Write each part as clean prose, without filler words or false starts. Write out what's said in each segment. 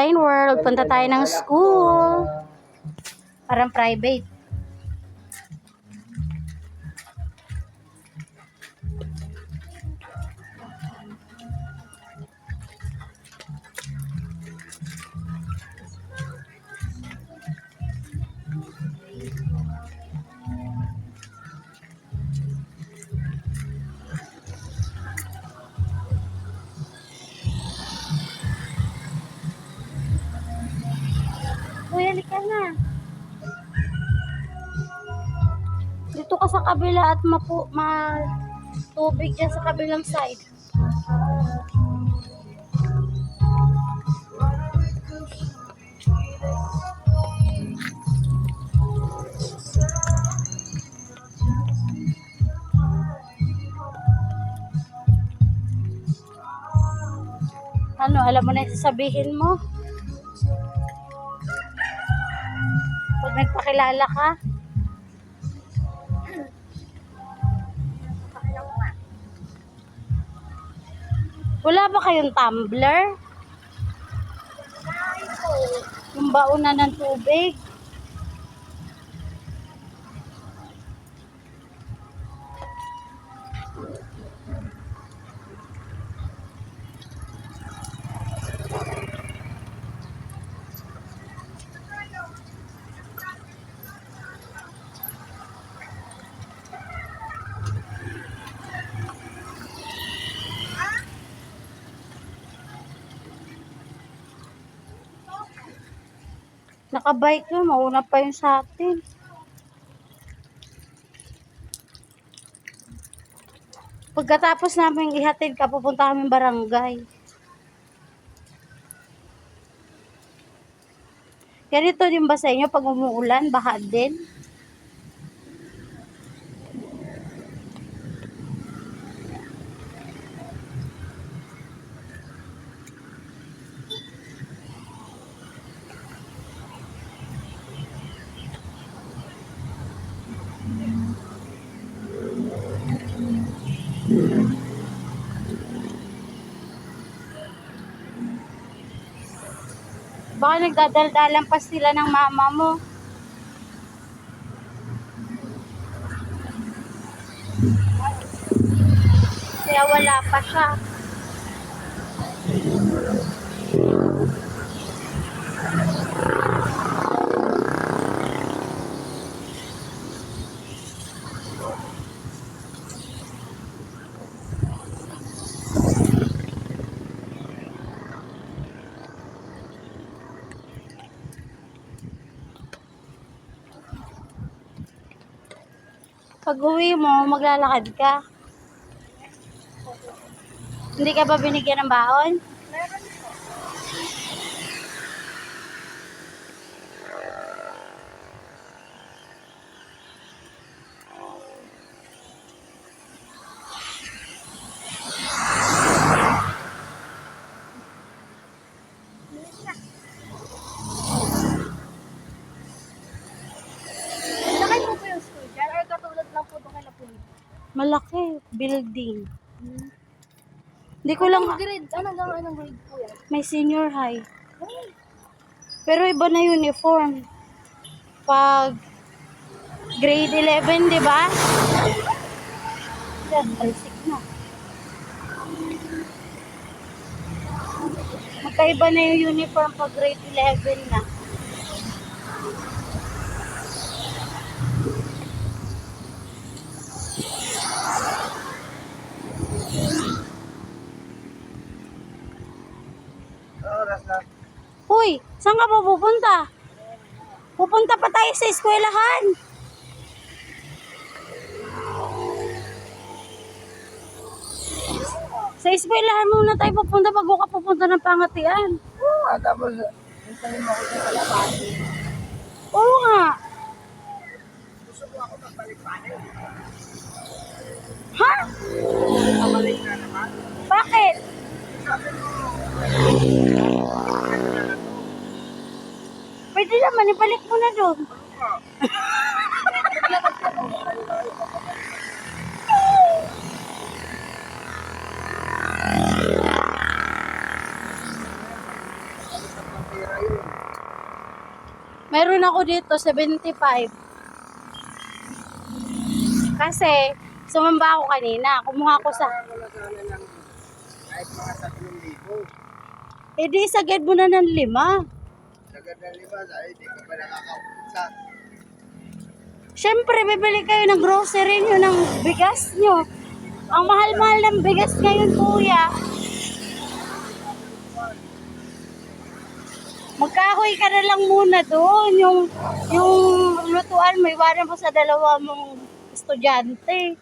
Online World. Punta tayo ng school. Parang private. Kuya, halika na. Dito ka sa kabila at tubig dyan sa kabilang side. Ano, alam mo na yung sasabihin mo? Pag nagpakilala ka? Wala ba kayong tumbler? Yung bauna ng tubig? Nakabike yun, mauna pa yun sa atin. Pagkatapos namin ihatid ka, pupunta kami barangay. Ganito din ba sa inyo pag umuulan, baha din? Baka nagdadaldalan pa sila ng mama mo. Kaya wala pa siya. Pag uwi mo, maglalakad ka. Hindi ka ba binigyan ng baon? Meron po. Malaki po po yung school dyan or katulad lang po doon kay Lapulit? Malaki, building. Hindi ko lang, Grade, hanggang anong grade po yan? may senior high. Pero iba na uniform. Pag grade 11, di ba? Yan, alisik na. Magkaiba na yung uniform pag grade 11 na. Oras na. Uy, saan ka pa pupunta? Pupunta pa tayo sa eskwelahan. Sa eskwelahan muna tayo pupunta bago ka pupunta ng Pangatian. Oo nga, tapos hintayin mo ako sa kalapati. Oo nga. Gusto ko ako magpalit-palit. Ha? Pabalik na naman. Bakit? Sabi mo, Pwede naman, ibalik mo na doon. pera yun. Meron ako dito, 75. Kasi, sumamba ako kanina. Kumuha ko sa... Kaya wala sana ng kahit mga 3,000. Eh di, sagad mo na ng 5. Sagad na 5, dahil di ka pa nakakautsa. Siyempre, bibili kayo ng grocery nyo, ng bigas nyo. Ang mahal-mahal ng bigas ngayon, kuya. Magkahoy ka na lang muna doon. Yung lutuan, may iwanan mo sa dalawa mong estudyante.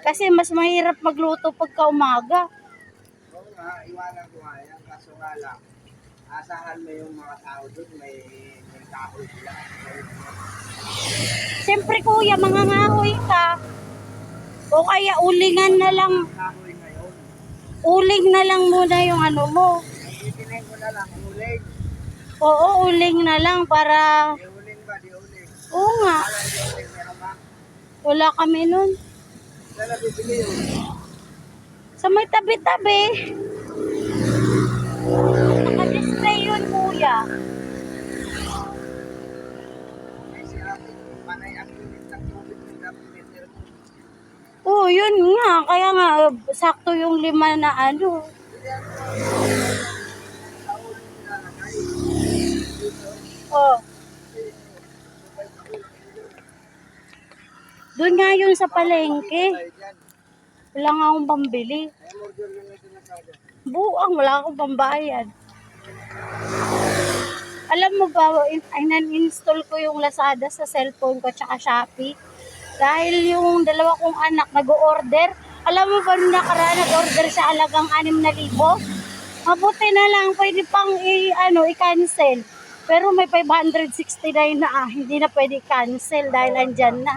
Kasi mas mahirap magluto pagka umaga. Oo nga, iwanan ko nga yan. Kaso nga lang, asahan mo yung mga tao doon, may kahoy sila. Siyempre, kuya, mangangahoy ka. O kaya ulingan na lang. Kahoy ngayon. Uling na lang muna yung ano mo. Titinin ko na lang, uling. Oo, uling na lang para... Di uling ba, di uling. Oo nga, Parang di uling, meron ba? wala kami nun. Saan na bibili yun? Sa may tabi-tabi. Naka-display yun, kuya. Ay, si ate, panay ang unit ng tubig ng gabineter mo. Oo, yun nga. Kaya nga, sakto yung 5 na ano. Sa ulo nilalagay. Oh. Doon nga yun sa palengke. Tayo dyan. Wala nga akong pambili. Ay, murder lang na sinasada. Buang, wala akong pambayad. Alam mo ba, ay nan-install ko yung Lazada sa cellphone ko tsaka Shopee. Dahil yung dalawa kong anak nag-order. Alam mo ba nung nakaraan nag-order sa halagang 6,000? Mabuti na lang, pwede pang i-cancel. Pero may 569 na hindi na pwede cancel dahil andyan na.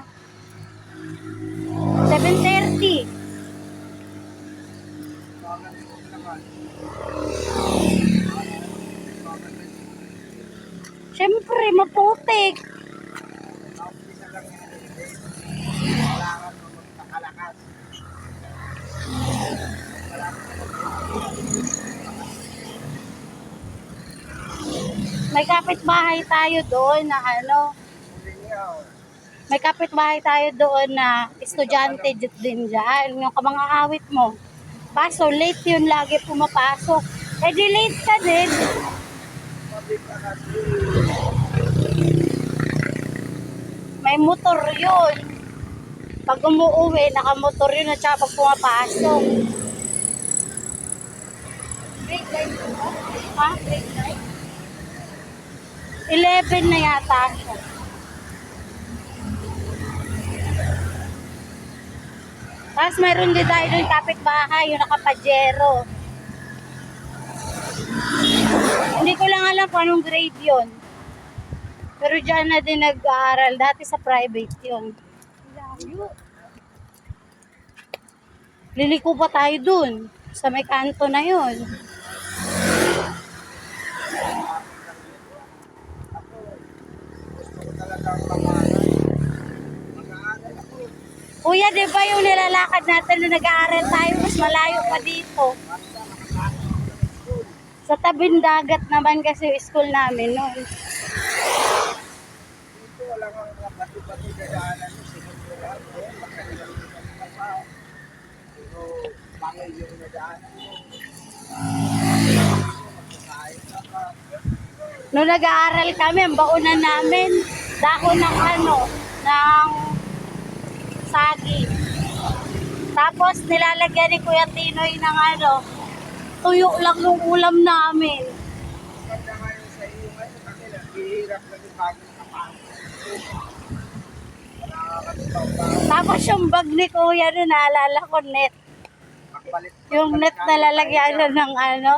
7:30. Bakit mo naman? Siyempre, maputik. Naumpisa lang yan. Kailangan mo magpakalakas. May kapitbahay tayo doon na may kapitbahay tayo doon na estudyante din dyan. Yung kamang-aawit mo. Kaso late yun lagi pumapasok. Eh di late ka din. May motor yun. Pag umuwi, nakamotor yun at saka pag pumapasok. Grade 9 po ba? Ha? Grade 11 na yata siya. Tapos mayroon din tayo doon kapitbahay, yung nakapajero. Hindi ko lang alam kung anong grade yun. Pero dyan na din nag-aaral. Dati sa private yun. Liliko pa tayo dun. Sa may kanto na yun. Kuya, di ba yung nilalakad natin na nag-aaral tayo, mas malayo pa dito. Sa tabing dagat naman kasi yung school namin noon. Dito wala kang mga bati-bati dadaanan mo. Siguro lahat mo. Magkailang ka pa. Pero bangay yung nadaanan mo. Magkakain ka pa. Noong nag-aaral kami, ang baunan namin, dahon ng ng saging. Tapos nilalagyan ni Kuya Tinoy ng tuyo lang yung ulam namin. Maganda nga yung sa iyo ngayon kasi naghihirap na yung bagong kapatid. Tapos yung bag ni Kuya nun, naalala ko net. Yung net na lalagyan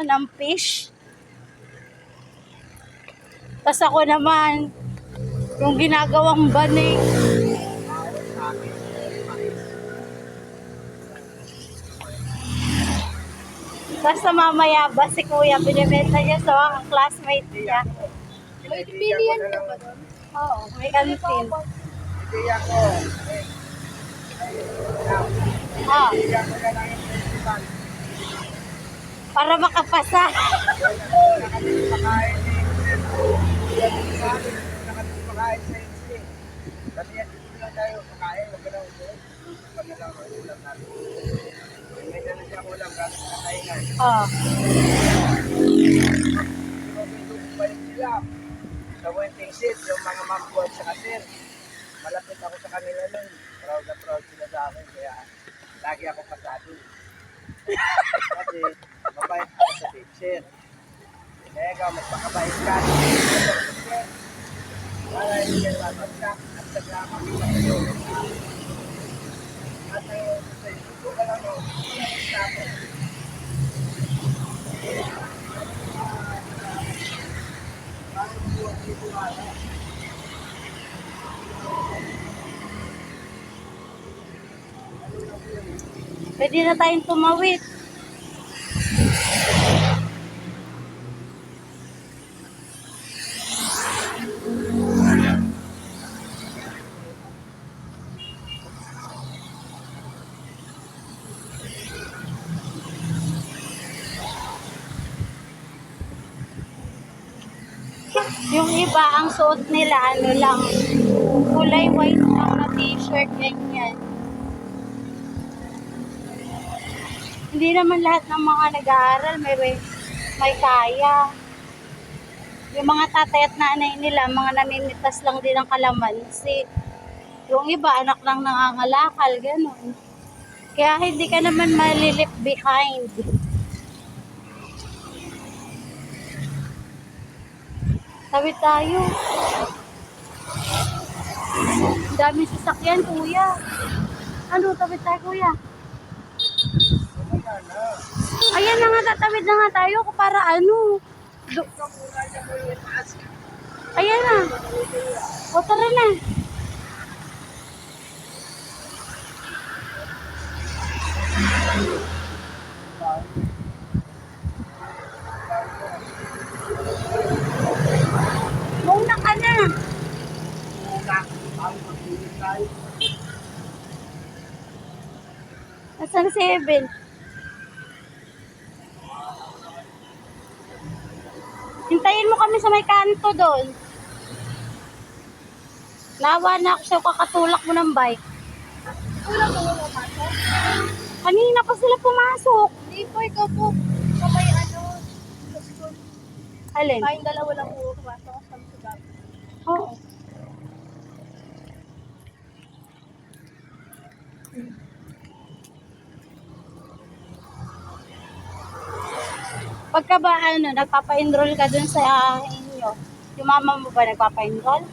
ng fish. Tapos ako naman, yung ginagawang banig. Basta mamaya ba si Kuya, binibenta niya sa mga classmates niya. May pilihan ka ba doon? Oo, may kantin. Hindi ako. Ah, Hindi ako na lang yung principal. para makapasa. Wala kami pakain eh. Yan yung sa akin, na kami kumakain sa MC. Kami yan, dito lang tayo kumakain, wag ka na ulit. Pag na lang ang ulam natin. May dala siya ulam, gamit na kaingan. Oh. Balik sila sa waiting seat, yung mga mampo at saka sir. Malapit ako sa kanila nun. Proud na proud sila sa akin, kaya lagi ako pasado. Kasi mabait ako sa teacher. Kaya ikaw, magpakabait ka. Para hindi ka mapagsak at saka makita kayo. At sa isuko ka lang, tapos. Pwede na tayong tumawid. Yung iba, ang suot nila, ano lang, kulay white lang na t-shirt, ganyan. Hindi naman lahat ng mga nag-aaral may kaya. Yung mga tatay at nanay nila, mga namimitas lang din ng kalamansi. Yung iba, anak lang nangangalakal, gano'n. Kaya hindi ka naman malilip behind. Tawid tayo. Dami sasakyan, kuya. Ano, tawid tayo, kuya? Ayan na nga, tatawid na nga tayo para ano. Ayan na. O, tara na. Muna ka na. Nasaan 7? Hintayin mo kami sa may kanto doon. Nawa na ako sa'yo, kakatulak mo ng bike. Wala po wala pasok. Kanina pa sila pumasok. Hindi po, ikaw po. Kamay ano, sa school. Alin? Kayong dalawa lang po pumasok sa gabi. Oo. Pagka ba ano, nagpapa-enroll ka dun sa inyo, yung mama mo ba nagpapa-enroll?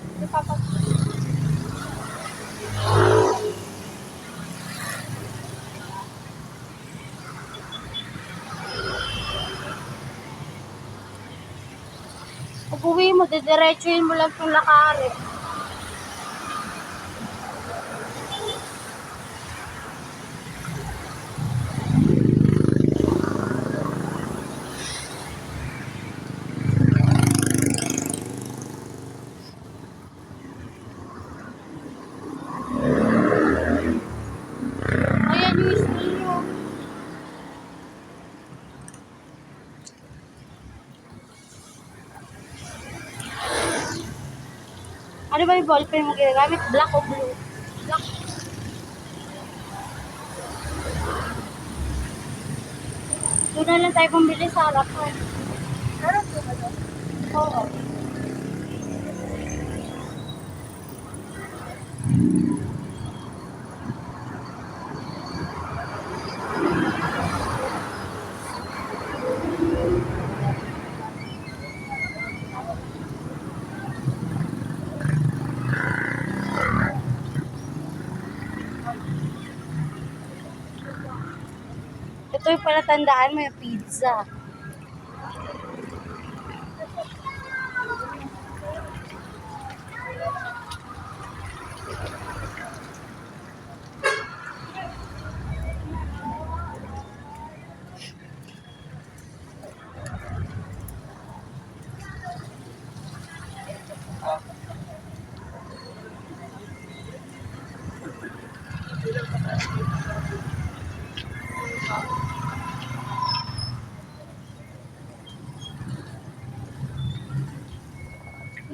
Pag uwi mo, didiretsuhin mo lang itong lakarin. Ayan yung school nyo. Ano ba yung ballpen mo ginagamit? Black o blue? Black. Doon na lang tayo bumili sa harapan. Meron po ba doon? Oo. Ito yung palatandaan mo yung pizza.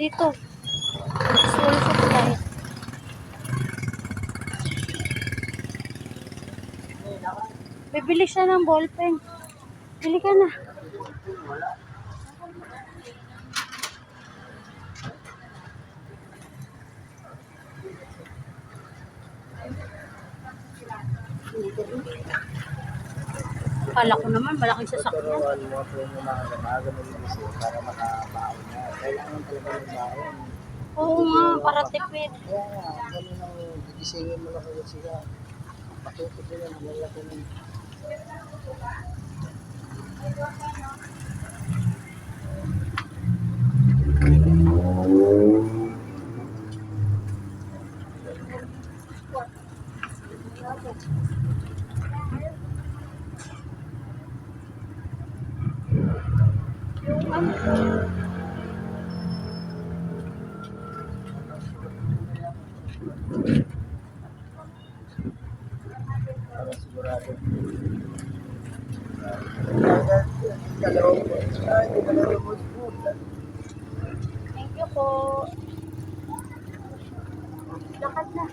Dito. School supply. Bibili siya ng ballpen. Bili ka na. Kala ko naman malaking sasakyan. Turuan mo po yung mga magigising para makabaon na. Kailangan talaga ng baon. Oo nga, para tipid. Kaya nga, ganun ang gigisingin mo na kayo sila. Matuto ko yan, lalaki ng para sigurado. Thank you po. Lakad na.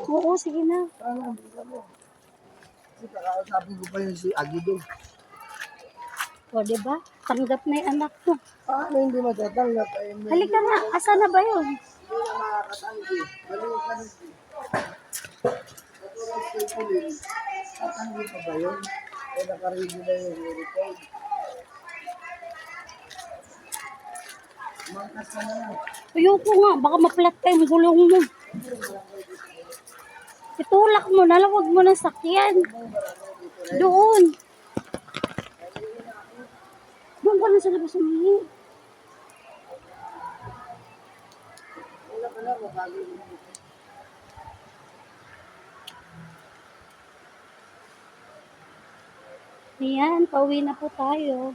Oo, sige na. Kasi kakausapin ko pa yun si Agi doon. O, diba? Tanggap na yung anak mo. Paano hindi matatanggap? Ay, hindi Halika na. Asa na ba yun? na makakatanggi. Maliw ka rin. Katulad kay Pauline, tatanggi pa ba yun? O nakaready na yung record? Mangkas ka na lang. Ayoko nga. Baka maplat pa yung gulong mo. Itulak mo na. Huwag mo na sakyan. Doon. Doon ka na sa labas umihi. Wala ka na, makagawin mo. Ayan, pauwi na po tayo.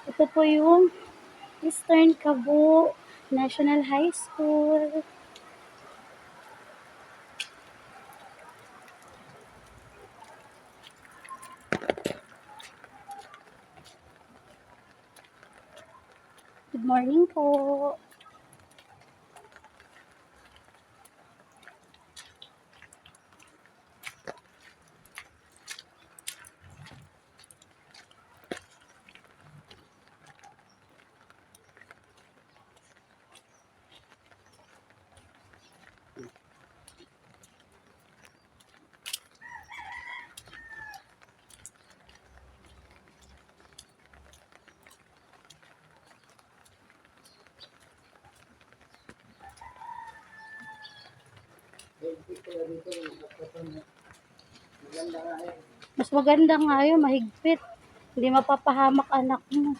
Ito po yung Eastern Cebu National High School. Good morning po. Mas maganda nga yun, mahigpit. Hindi mapapahamak anak mo.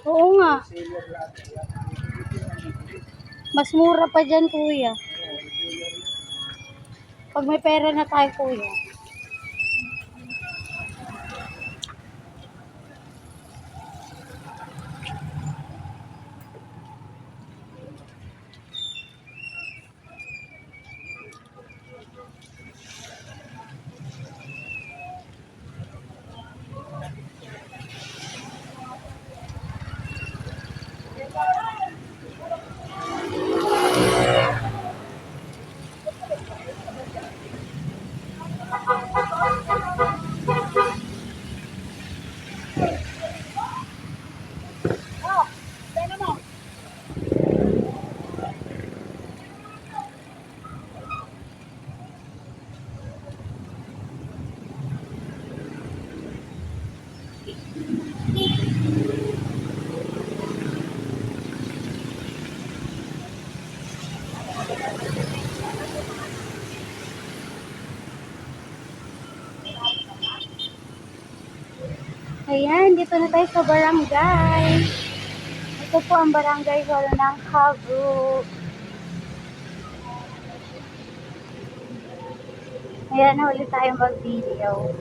Oo nga. Mas mura pa dyan, kuya. Pag may pera na tayo, kuya. Ayan, dito na tayo sa barangay. Ito po ang barangay hall ng Kabu. Ayan, huli tayong mag-video.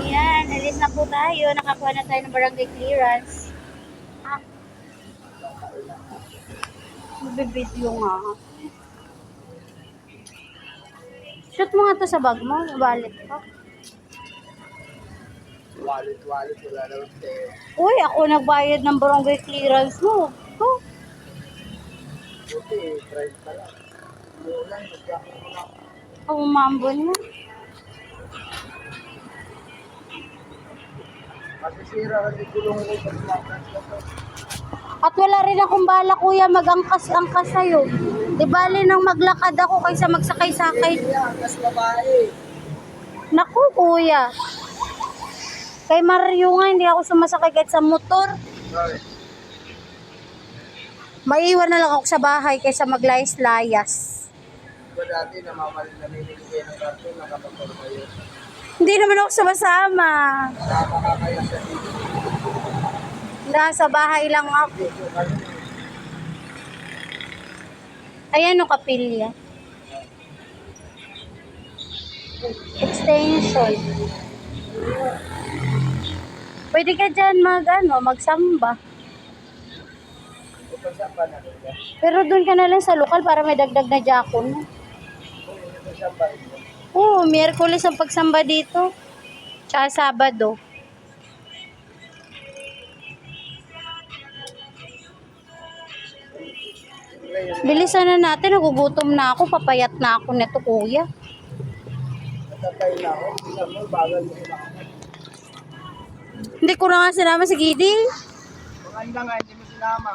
Ayan, alis na po tayo. Nakakuha na tayo ng barangay clearance. Ah. Magbibideo nga. Shoot mo nga to sa bag mo. Wallet ko. Wallet, wala naman tayo. Uy, ako nagbayad ng barangay clearance mo. Oh. Buti, drive pa lang. Umulan, nagkakot mo lang. Ang umambon mo. Masisira kasi gulong ko sa smartphone ko to. At wala rin akong bala, kuya, mag-angkas-angkas sa'yo. Di bali nang maglakad ako kaysa magsakay-sakay. Kaya, mas babae. Naku, kuya. Kay Mario nga, hindi ako sumasakay kahit sa motor. Sorry. Maiwan na lang ako sa bahay kaysa maglayas-layas. Diba dati namimili kayo ng karton, nakapagpapor kayo. Hindi naman ako sumasama. Sama ka kayo sa dito. Nasa bahay lang ako. Dito kayo. Ayan o, kapilya. Extension. Pwede ka dyan magsamba. Ito siya pa na rin. Pero doon ka na lang sa lokal para may dagdag na jakon. Ito siya pa rin. Oo, Miyerkules ang pagsamba dito. Tsaka Sabado. Bilisan na natin, nagugutom na ako, papayat na ako neto, kuya. Natatay na ako. Tingnan mo, bagal mo na. Hindi ko na nga sinama si Gidi. Maganda nga, hindi mo sinama.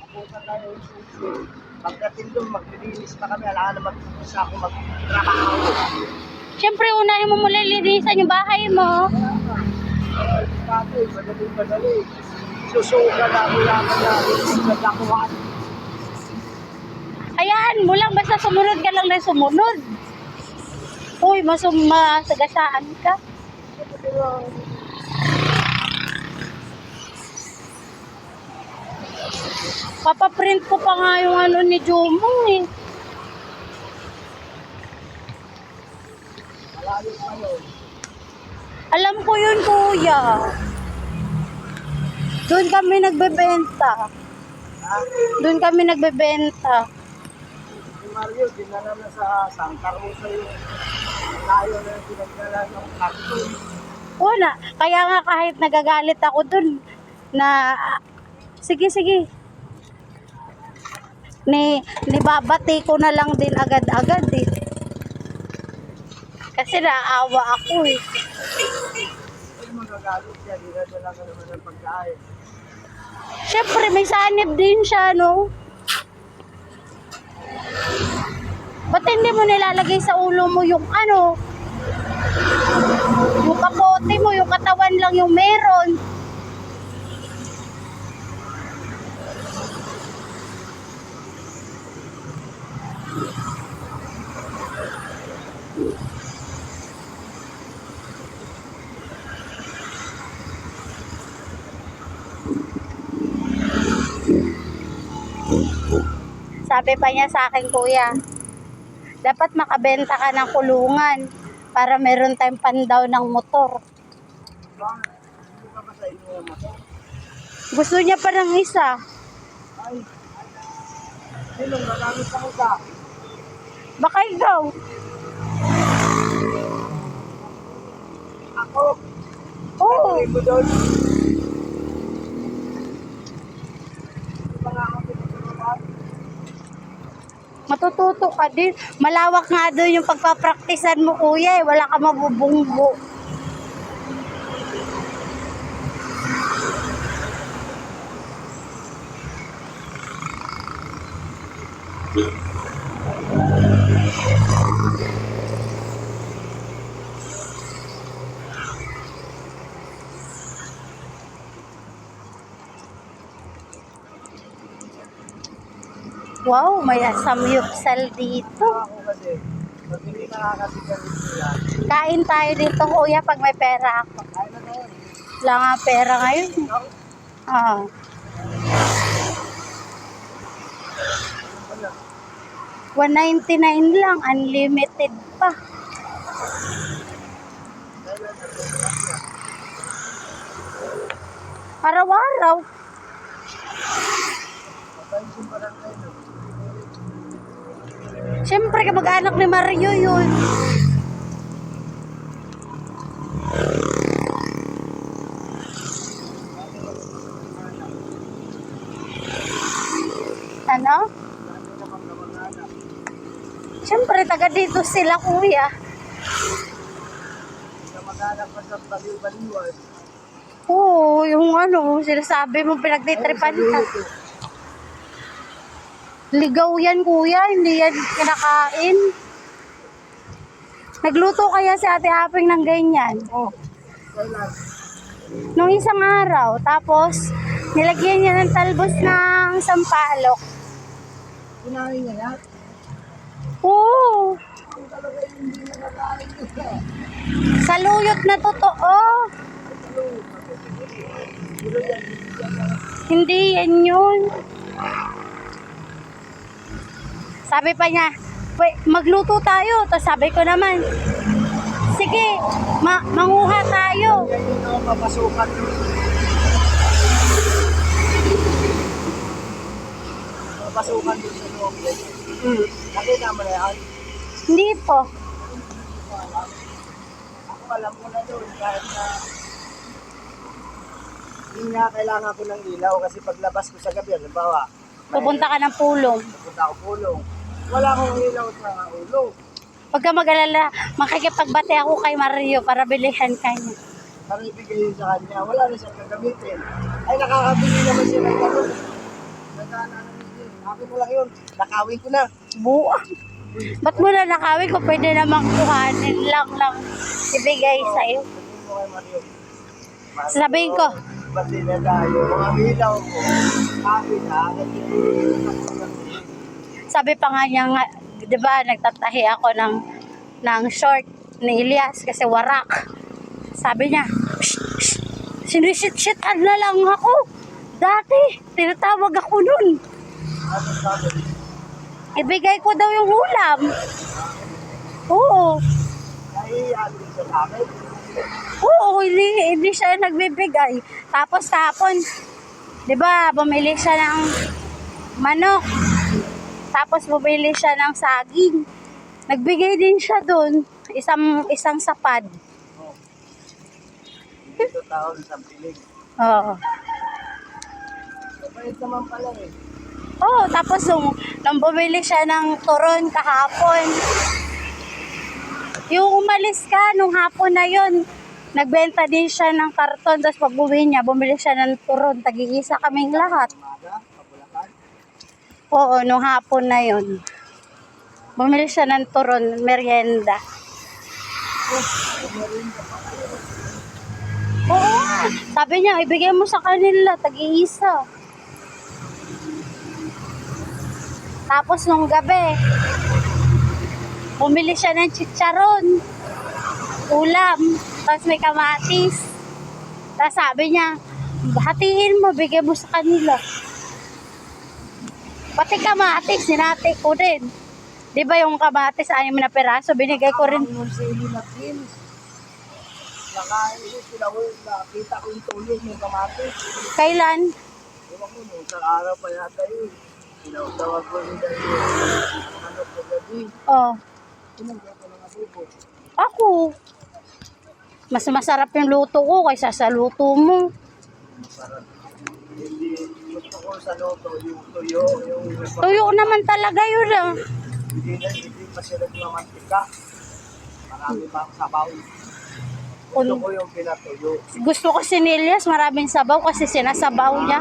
Mapunta tayo yung susi. Pagdating doon, maglilinis pa kami. Alam na mag-umpisa ako mag-trabaho. Siyempre, unahin mo mula linisan yung bahay mo. Pati, madali. Susuka na ako lang na. Nagkakuhaan. Ayan, mo lang, basta sumunod ka lang na sumunod. Uy, masagasaan ka. Papaprint ko pa nga yung ano ni Jumong eh. Malayo pa yun. Alam ko yun, kuya. Doon kami nagbebenta. Ha? Doon kami nagbebenta. Si Mario, dinala na sa Santa Rosa yung tayo na yung pinagdala ng karton. Wala. Kaya nga kahit nagagalit ako doon na sige. Nibabati ko na lang din agad-agad eh. Kasi naawa ako eh. Ay, magagalit siya. Dinadala ka naman ng pagkain. Siyempre may sanib din siya, no? Ba't hindi mo nilalagay sa ulo mo yung yung kapote mo, yung katawan lang yung meron? Sabi pa niya sa akin, kuya, dapat makabenta ka ng kulungan para meron tayong pandaw ng motor. Bakit? Hindi ka ba sa inyo yung motor? Gusto niya pa ng isa. Ay, sinong nagamit ako sa? Baka ikaw. Ako? Oo. Tuloy mo doon. Hindi pa nga ako pinagkakuhan. Matututo ka din. Malawak nga doon yung pagpapraktisan mo, kuya. Wala ka mabubunggo. Wow, may samyupsal dito. Ako kasi, Pag hindi nakakasigalit sila, Kain tayo dito, kuya, pag may pera ako. kaya na tayo. Wala nga pera ngayon. Ah. Wala. 199 lang, unlimited pa. Araw-araw. Matayin yung barangay no. Siyempre, kamag-anak ni Mario yun. Ano? Dami namang kamag-anak. Siyempre, taga dito sila, kuya. Kamag-anak pa sa baliw-baliwan. Oo, yung ano, sinasabi mo pinagtitripan ka. Ligaw yan, kuya. Hindi yan kinakain. Nagluto kaya si Ate Aping ng ganyan. Oh, kailan? Nung isang araw, tapos nilagyan niya ng talbos ng sampalok. Kinain niya yan? Oo, Kung talaga hindi nakakain niya. saluyot na totoo. Pero yan, Hindi yan yun. Sabi pa niya, "Wait, magluto tayo." Tapos sabi ko naman, sige, manguha tayo. yan yung nakapapasukan doon. Papasukan doon sa loob. Nakita mo na yan? Hindi po. Ako alam ko na doon kahit na hindi nga kailangan ko ng ilaw kasi paglabas ko sa gabi, halimbawa, Pupunta ka ng pulong. pupunta ako pulong. Wala akong ilaw sa ulo. Huwag ka mag-alala, makikipagbate ako kay Mario para bilihan ka niya. Para ibigay yun sa kanya, wala na siyang gagamitin. Ay, nakakabili naman siya ng gano'n. Nagana din. Akin mo lang yun. Nakawin ko na. Buwa. Ba't mo na nakawin ko pwede namang kuhanin lang ibigay sa'yo? Sabihin mo kay Mario. Sasabihin ko, Bati na tayo. Mga ilaw ko. Akin na. sabi pa nga niya nga, di ba, nagtatahi ako ng short ni Elias kasi warak. Sabi niya, sinisit-sitan na lang ako. Dati, tinatawag ako nun. Ano sabi? Ibigay ko daw yung ulam. Oo. Nahihiyan din siya sa akin. Oo, hindi siya nagbibigay. Tapos tapon, di ba, bumili siya ng manok. Tapos bumili siya ng saging. Nagbigay din siya doon. Isang sapad. Dito taon sa pilig. Oo. Mabait naman pala eh. Oo, tapos nung bumili siya ng turon kahapon. Yung umalis ka, nung hapon na yun, nagbenta din siya ng karton. Tapos pag uwi niya, bumili siya ng turon. Tag-iisa kaming lahat. Umaga, Pabulakan. Oo, nung hapon na yun. Bumili siya ng turon, merienda. Oo, sabi niya, ibigay mo sa kanila, tag-iisa. Tapos nung gabi, bumili siya ng chicharon, ulam, tapos may kamatis. Tapos sabi niya, hatiin mo, bigay mo sa kanila. Pati kamatis, sinati ko din. Di ba yung kamatis, 6 na peraso, binigay ko rin. Ang sili na pins. Nakain ko sila ko, nakita ko yung tulog ng kamatis. Kailan? Ewan ko, nung isang araw pa yata yun. Tinawag ko rin dahil ano ko gabi. Oh, Tinanggal ko ng adobo. ako. Mas masarap yung luto ko kaysa sa luto mo. Parang hindi gusto ko sa loto, yung tuyo, yung Tuyo naman talaga yun ah. hindi pa sila ng mantika. Marami pa ang sabaw. Gusto Kung ko yung pinatuyo. gusto ko si Nelias, maraming sabaw kasi sinasabaw niya.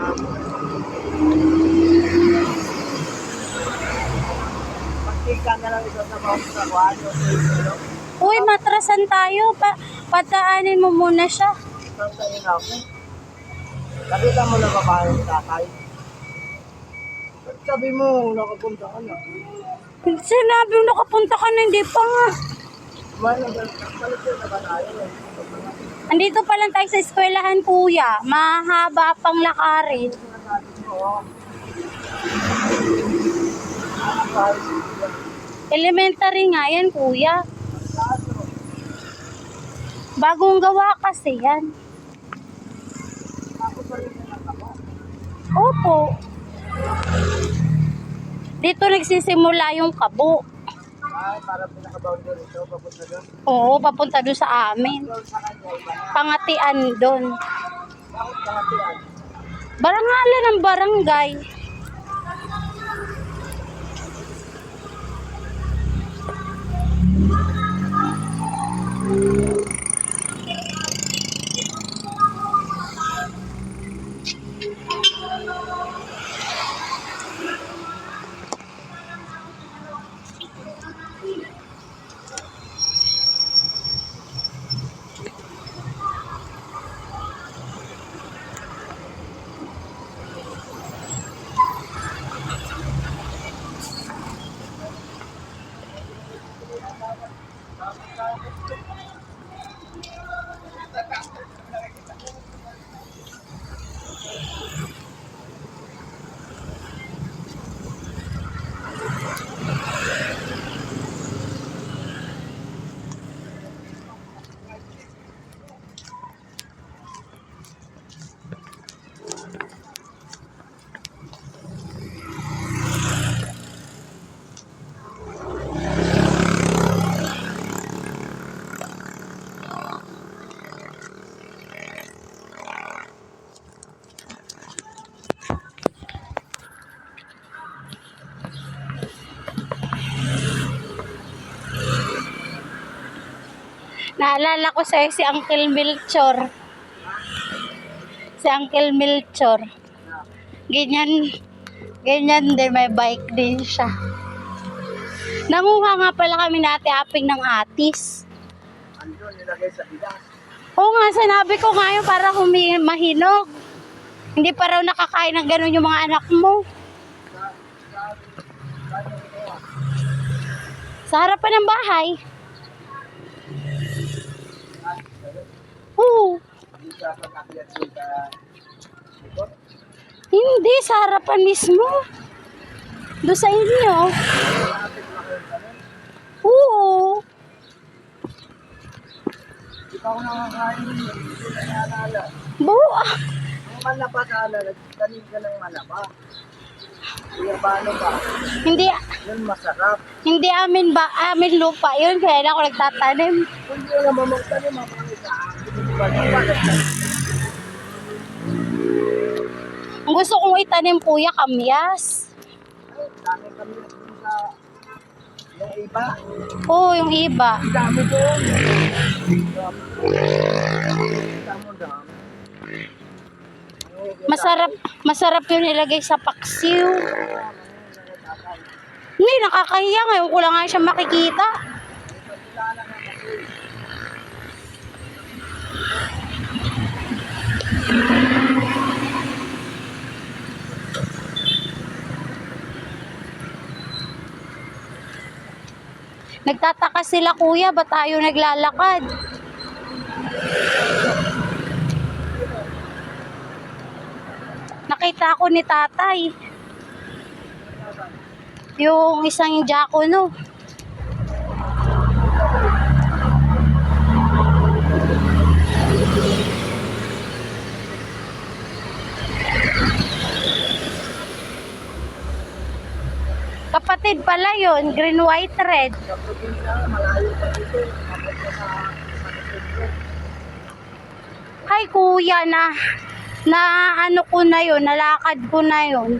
Mantika na lang isa sabaw sa kuhan. Yung tuyo. Uy, matrasan tayo. Pataanin mo muna siya. Tantayin ako. Nakita mo na babae ng tatay. Sabi mo, nakapunta ka na. Sinabi mo nakapunta ka na, hindi pa nga. Malapit na ba tayo? Andito pa lang tayo sa eskwelahan, kuya. Mahaba pang lakarin. Elementary nga yan, kuya. Bagong gawa kasi yan. Opo. Dito nagsisimula yung kabo. Para pinaka-boundary ito, papunta doon. Oo, papunta doon sa amin. Doon sa kanya, iba na. Pangatian doon. Bakit pangatian? Barangalan ng barangay. Naalala ko sa'yo si Uncle Melchor. Si Uncle Melchor. Ganyan din, may bike din siya. Nanguha nga pala kami na Aping ng atis. Andun, nilagay sa bigas. Oo nga, sinabi ko nga yun para mahinog. Hindi pa raw nakakain ng ganun yung mga anak mo. Sa harapan ng bahay. Oo. Hindi siya pagkakiat sa likod. Hindi, sa harapan mismo. Doon sa inyo. Malapit na kayo ganun. Oo. Di pa ako nakakain yun. Hindi ko na naalala. Buwa. Ang malapa sana, nagtanim ka ng malapa. Kaya paano ba? Hindi, Yun masarap. hindi amin lupa yun. Kaya na ako nagtatanim. Kung di na mamagtanim, mapangit sa akin. Hindi ba naman? Ang gusto kong itanim, kuya, kamyas. Ay, dami kami na dun sa yung iba. Oo, yung iba. Ang dami doon. Tamo dami. Masarap yun ilagay sa paksiw. Hindi, nakakahiya. Ngayon ko lang nga siya makikita. Nagtataka sila, kuya, ba't tayo naglalakad? Nakita ko ni tatay. Yung isang diakono. Kapatid pala yun, green, white, red. Sa probinsya, malayo pa dito. Mapunta sa Manipur. Hay kuya, na ano ko na yun, nalakad ko na yun.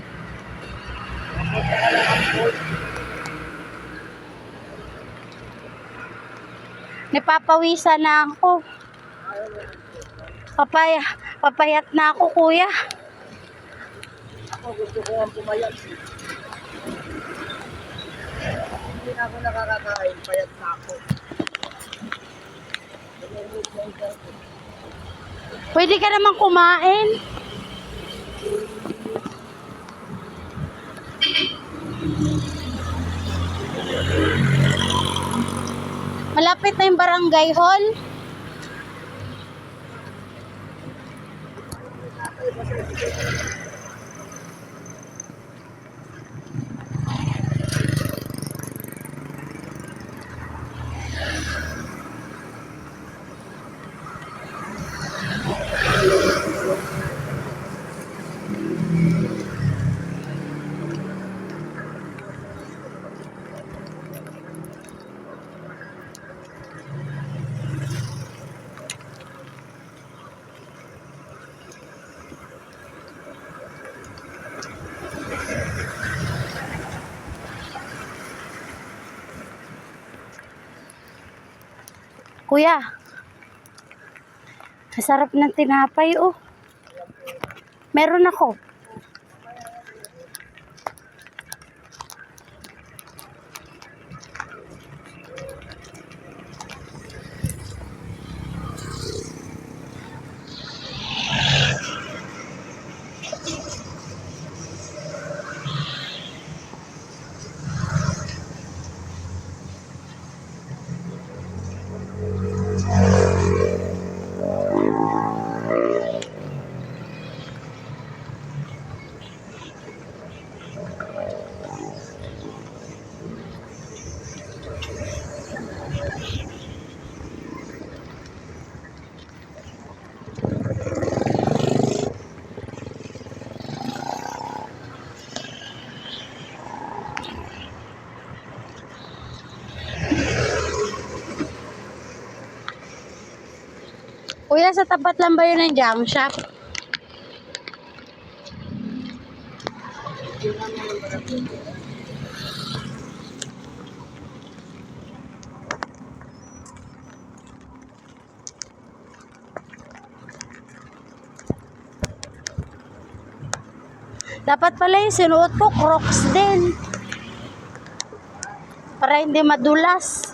Napapawisan na ako. Papayat na ako, kuya. Ako gusto ko ang pumayat. Hindi na ako nakakakain, payat na ako. Pwede ka naman kumain. malapit na yung barangay hall. Kuya, masarap ng tinapay, oh. Meron ako. Kuya, sa tapat lang ba yun ng jam shop? Dapat pala yung sinuot ko, Crocs din. Para hindi madulas.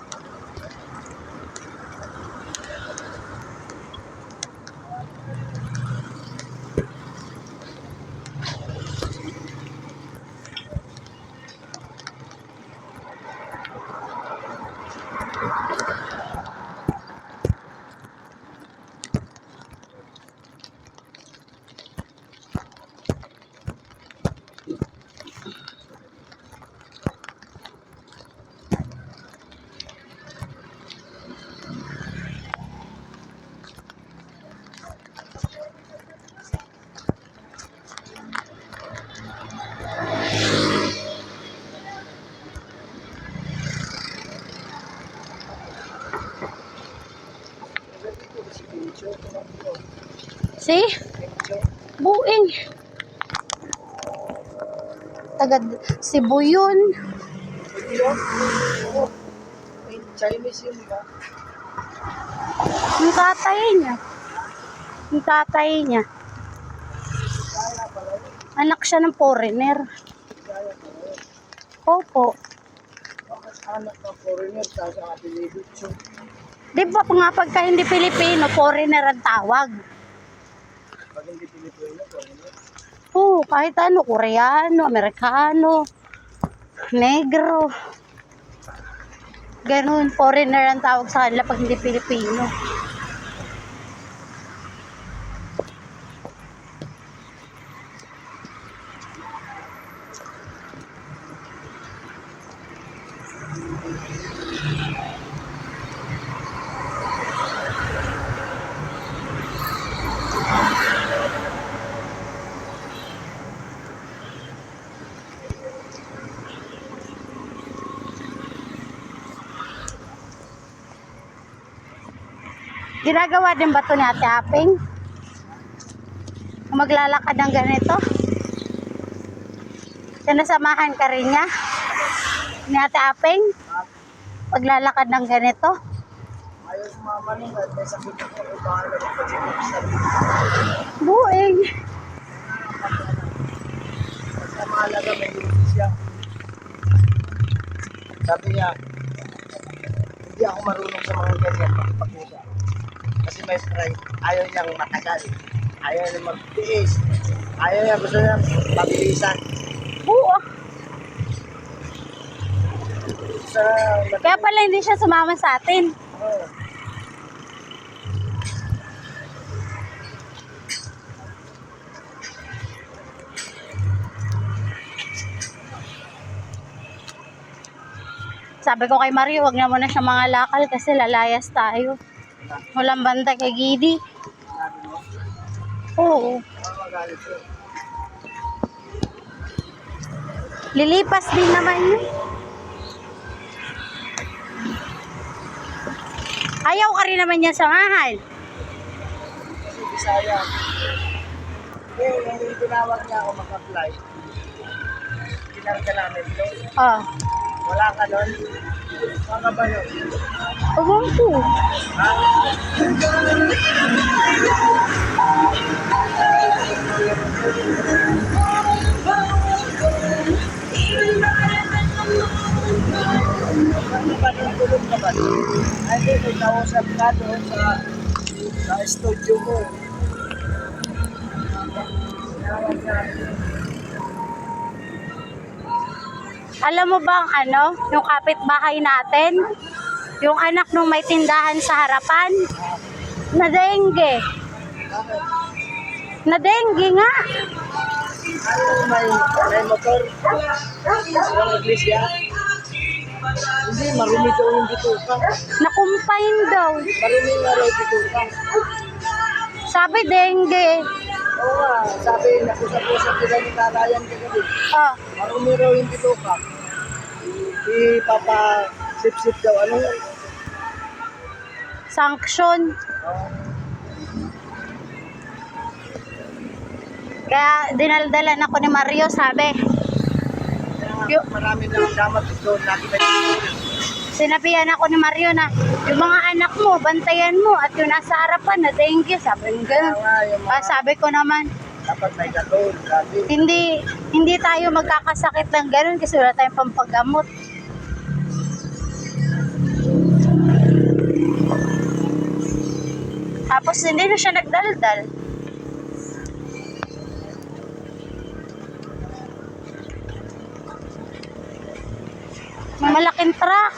See? Buing. Tagad Cebu yun. Chinese yun, di ba? Yung tatay niya. Yung tatay niya. Anak siya ng foreigner. Opo. Bakit anak ng foreigner sa kapilibit siya? Di ba nga pagka hindi Pilipino, foreigner ang tawag? Pag hindi Pilipino, foreigner. Oo, kahit ano, Koreano, Amerikano, Negro. Ganun, foreigner ang tawag sa kanila pag hindi Pilipino. Ginagawa din ba ito ni Ate Aping? Maglalakad ng ganito? Sinasamahan ka rin niya? Ni Ate Aping? Paglalakad ng ganito? Ayaw sumama nung dahil may sakit ako. Bahala ng pag-ibig. Buing. Basta mahalaga may lutis siya. Sabi niya, hindi ako marunong sa mga ganyan pagpag-usa. Kasi may pride. Ayaw niyang matagal. Ayaw niyang magtiis. Ayaw niya, gusto niya mabilisan. Oo. Sa Kaya pala hindi siya sumama sa atin. Oo. Sabi ko kay Mario, wag na muna siya mga lakal kasi lalayas tayo. Walang banda kay Gidi. Sabi mo, Oo. magalit ko. Lilipas din naman yun. Ayaw ka rin naman niya samahan. Kasi Bisaya. Eh, yung tinawag niya ako mag-apply. Kinarga namin doon. Oh. Wala ka doon? Mga ba yun? Ewan ko. Ha? Ano ba nung tulog ka ba? Ay, hindi, may kausap ka doon sa studio mo. Tinawag niya. Alam mo bang ano, yung kapitbahay natin, yung anak nung may tindahan sa harapan, na dengue. Bakit? Na dengue nga. Ano may motor? Sa iglesia? Hindi, marumi daw yung bituka. Na-confine daw. Marumi nga raw bituka. Sabi dengue. Oo nga, sabi, nakusap-usap sila ni Karayan kagabi. Oh, Marumi raw yung bituka. Papa sip-sip daw. Ano yun? sanction. Kaya dinaldalan ako ni Mario, sabi. Marami lang damat doon. Lagi na Sinabihan ako ni Mario na yung mga anak mo, bantayan mo at yung nasa harapan na dengue, sabi ng gano'n. Sabi ko naman, dapat may gaton. Sabi. hindi tayo magkakasakit ng gano'n kasi wala tayong pampagamot. Tapos hindi na siya nagdaldal. May malaking truck.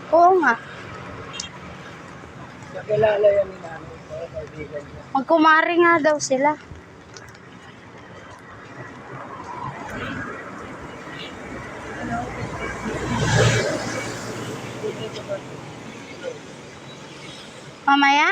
Oo nga. Nakilala yan ni nanay ko. Kaibigan niya. Magkumari nga daw sila. Mamaya?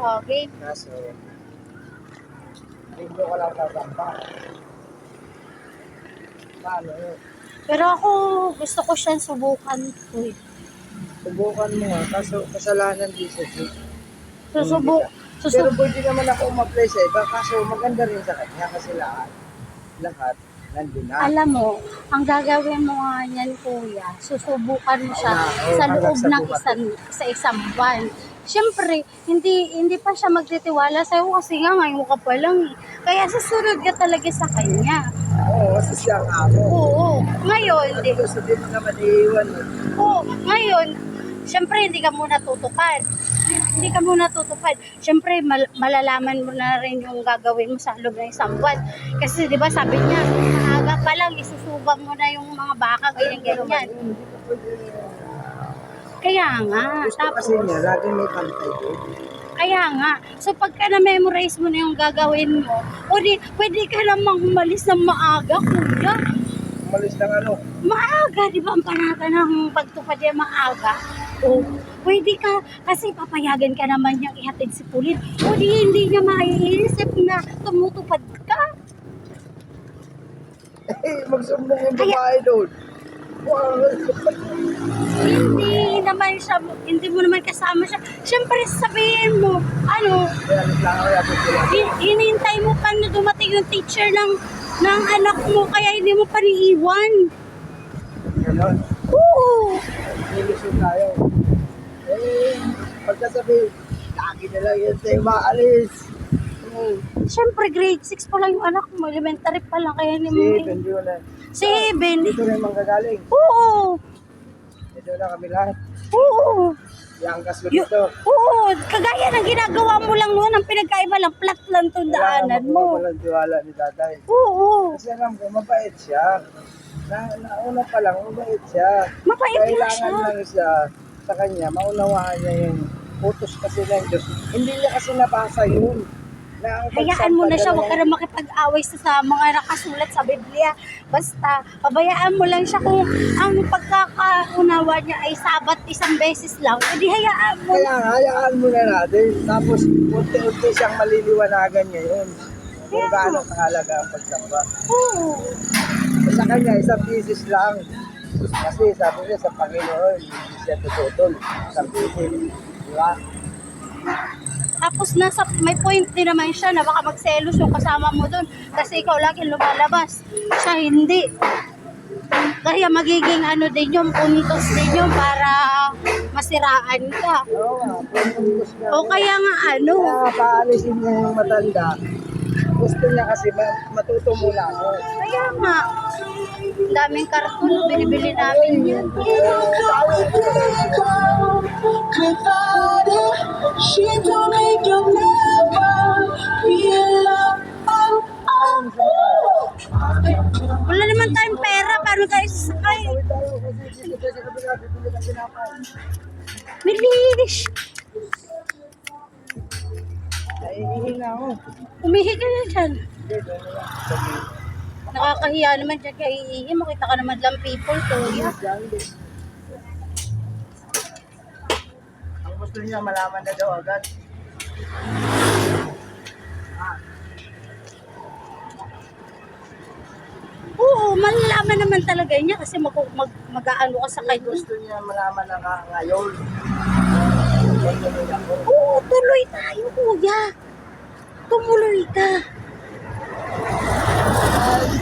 Okay. Kaso, linggo ko lang tatampa. Paano yun? Pero ako, gusto ko siyang subukan. Uy. Subukan mo nga. Kaso, kasalanan din sa Diyos. Pero pwede naman ako umapply sa iba. Kaso, maganda rin sa kanya. Kasi lahat nandun na. alam mo, ang gagawin mo nga niyan, kuya, susubukan mo siya Oo, sa hanggang loob sa ng buwan. isang buwan. Siyempre, hindi pa siya magtitiwala sa'yo kasi nga ngayon ka pa lang eh. Kaya susunod ka talaga sa kanya. Oo, kasi siya ang amo. Oo. Ngayon, Hindi ko sabihin mo naman iiwan. ngayon, siyempre hindi ka muna tutupad. Hindi ka muna tutupad. Siyempre, malalaman mo na rin yung gagawin mo sa loob ng isang buwan. Kasi di ba sabi niya, maaga pa lang, isusubang mo na yung mga baka, ganyan-ganyan. Kaya nga, Gusto kasi niya, laging may pantay doon. kaya nga. So pagka na-memorize mo na yung gagawin mo, pwede ka namang umalis ng maaga, kuya. Umalis ng ano. Maaga, di ba ang panata ng pagtupad niya maaga? O, pwede ka, kasi papayagan ka naman niyang ihatid si Pauline. O di hindi niya maiisip na tumutupad ka. Eh, magsumbong yung babae doon. Wow. Hindi mo naman kasama siya. Siyempre sabihin mo, ano, Kaya lang ako yapon sila. hinihintay mo pa na dumating yung teacher ng anak mo, kaya hindi mo pa niiwan. Ganon. Oo. Nilusog tayo. Eh, pagkasabi, lagi na lang yan tayo maalis. Siyempre grade 6 pa lang yung anak mo, elementary pa lang, kaya hindi mo Si Benjo na. 7. Dito na yung manggagaling. Oo. Dito na kami lahat. Oo. Yung angkas ko dito. Oo. Kagaya ng ginagawa mo lang noon, ang pinagkaiba lang, flat lang itong daanan mo. Walang tiwala ni tatay. Oo. Kasi alam ko, mabait siya. Nauna pa lang, mabait siya. Mabait na Kailangan siya. lang siya sa kanya, maunawaan niya yung utos kasi ng Diyos. Hindi niya kasi nabasa yun. Na ang Hayaan mo na siya, huwag ka pagsampa na makipag-away sa mga nakasulat sa Biblia. Basta, pabayaan mo lang siya kung ang pagkakaunawa niya ay sabat isang beses lang. Hindi hayaan mo. Kaya nga, hayaan mo na natin. Tapos, unti-unti siyang maliliwanagan niya yun. Kung gaano kahalaga ang pagsamba. Oo. Sa kanya, isang bisis lang. Kasi sabi niya sa Panginoon, hindi siya tututol. Isang bisis. Diba? Tapos may point din naman siya na baka magselos yung kasama mo doon. Kasi ikaw lagi lumalabas. Siya hindi. Kaya magiging din yung puntos din yung para masiraan ka. Oo nga, puntos niya. O kaya nga Kaya paalisin niya yung matanda. Gusto niya kasi matuto muna ako. Kaya nga. Ang daming karton, binibili namin yun. Wala naman tayong pera, paano tayo sasakay? Milinis! Naiihi na ako. Umihi ka na dyan. Hindi, doon na lang. Sabi, Nakakahiya naman dyan kay Ihi. Makita ka naman lang people, kuya. ang gusto niya malaman na daw agad. Oo, malalaman naman talaga niya kasi mag-aano ka sa Ang kanya. gusto niya malaman na ngayon. Tuloy ako. Oo, tuloy tayo, kuya. Tumuloy ka.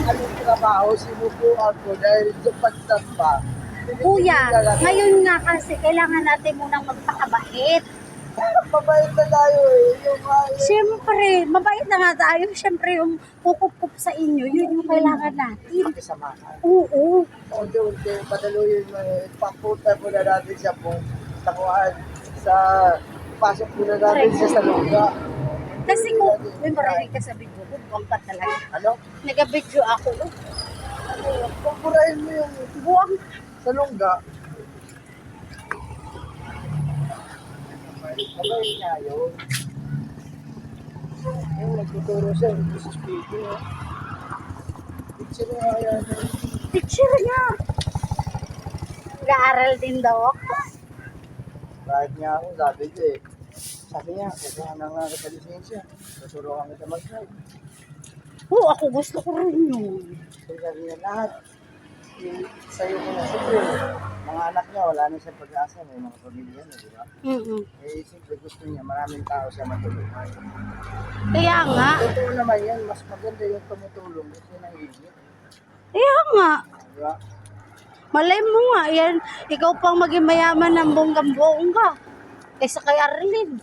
Anong trabaho sinubukan ko dahil sa pagsamba. Kuya, ngayon nga kasi kailangan natin munang magpakabait. Mabait na tayo eh. Yung Siyempre, mabait na nga tayo. Siyempre, yung kukup sa inyo, yun yung kailangan natin. pakisamahan. Oo. Unti-unti, padaluyin mo eh. Papunta mo na natin siya po sa kuhaan. Pasok mo na natin siya sa luga. Kasi kung may marinig ka sa video ko, buwang ka talaga. Ano? Nag-video ako. Pagpurahin mo yung Buwang. sa lungga. Mabait niya yun. Yung nagtuturo siya, this is speaking. Picture niya kaya na. Picture niya. Nag-aaral din daw ako. Kahit niya ako, sabi ko eh. Sabi niya, kukuha na nga kita lisensya. Tuturuan kita mag-drive. Oo, ako gusto ko rin yun. Sabi niya lahat. Sa'yo ko na siguro. Mga anak niya, wala na siya pag-asa. May mga pamilya na, di ba? Eh, siyempre gusto niya, maraming tao siya matulungan. Kaya nga. Totoo naman yan, mas maganda yung tumutulong kasi nahihigit. Kaya nga. Di ba? Malay mo nga, yan, ikaw pang maging mayaman ng bonggang-bongga. kaysa kay Arlene.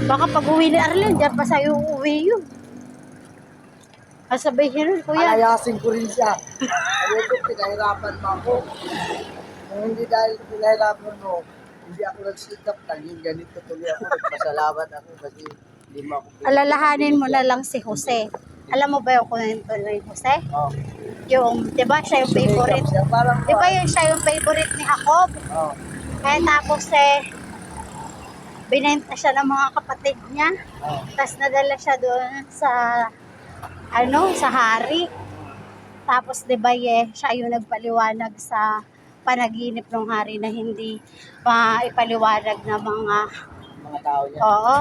Baka pag uwi ni Arlene, dyan pa sa'yo uuwi yun. Sabihin nun, kuya. Alayasin ko rin siya. Sabi ko, pinahirapan mo ako. Kung hindi dahil pinahirapan mo, hindi ako nagsikap. Naging ganito tuloy ako. Nagpasalamat ako kasi hindi mo ako Alalahanin mo na lang si Jose. Alam mo ba yung kwento ni Jose? Oh. Yung, di ba siya yung favorite? Siya, parang, Di ba yun siya yung favorite ni Jacob? Oh. Kaya tapos binenta siya ng mga kapatid niya. Oh. Tapos nadala siya doon sa sa hari. Tapos 'di ba siya yung nagpaliwanag sa panaginip ng hari na hindi maipaliwanag ng mga Tao niya. oo.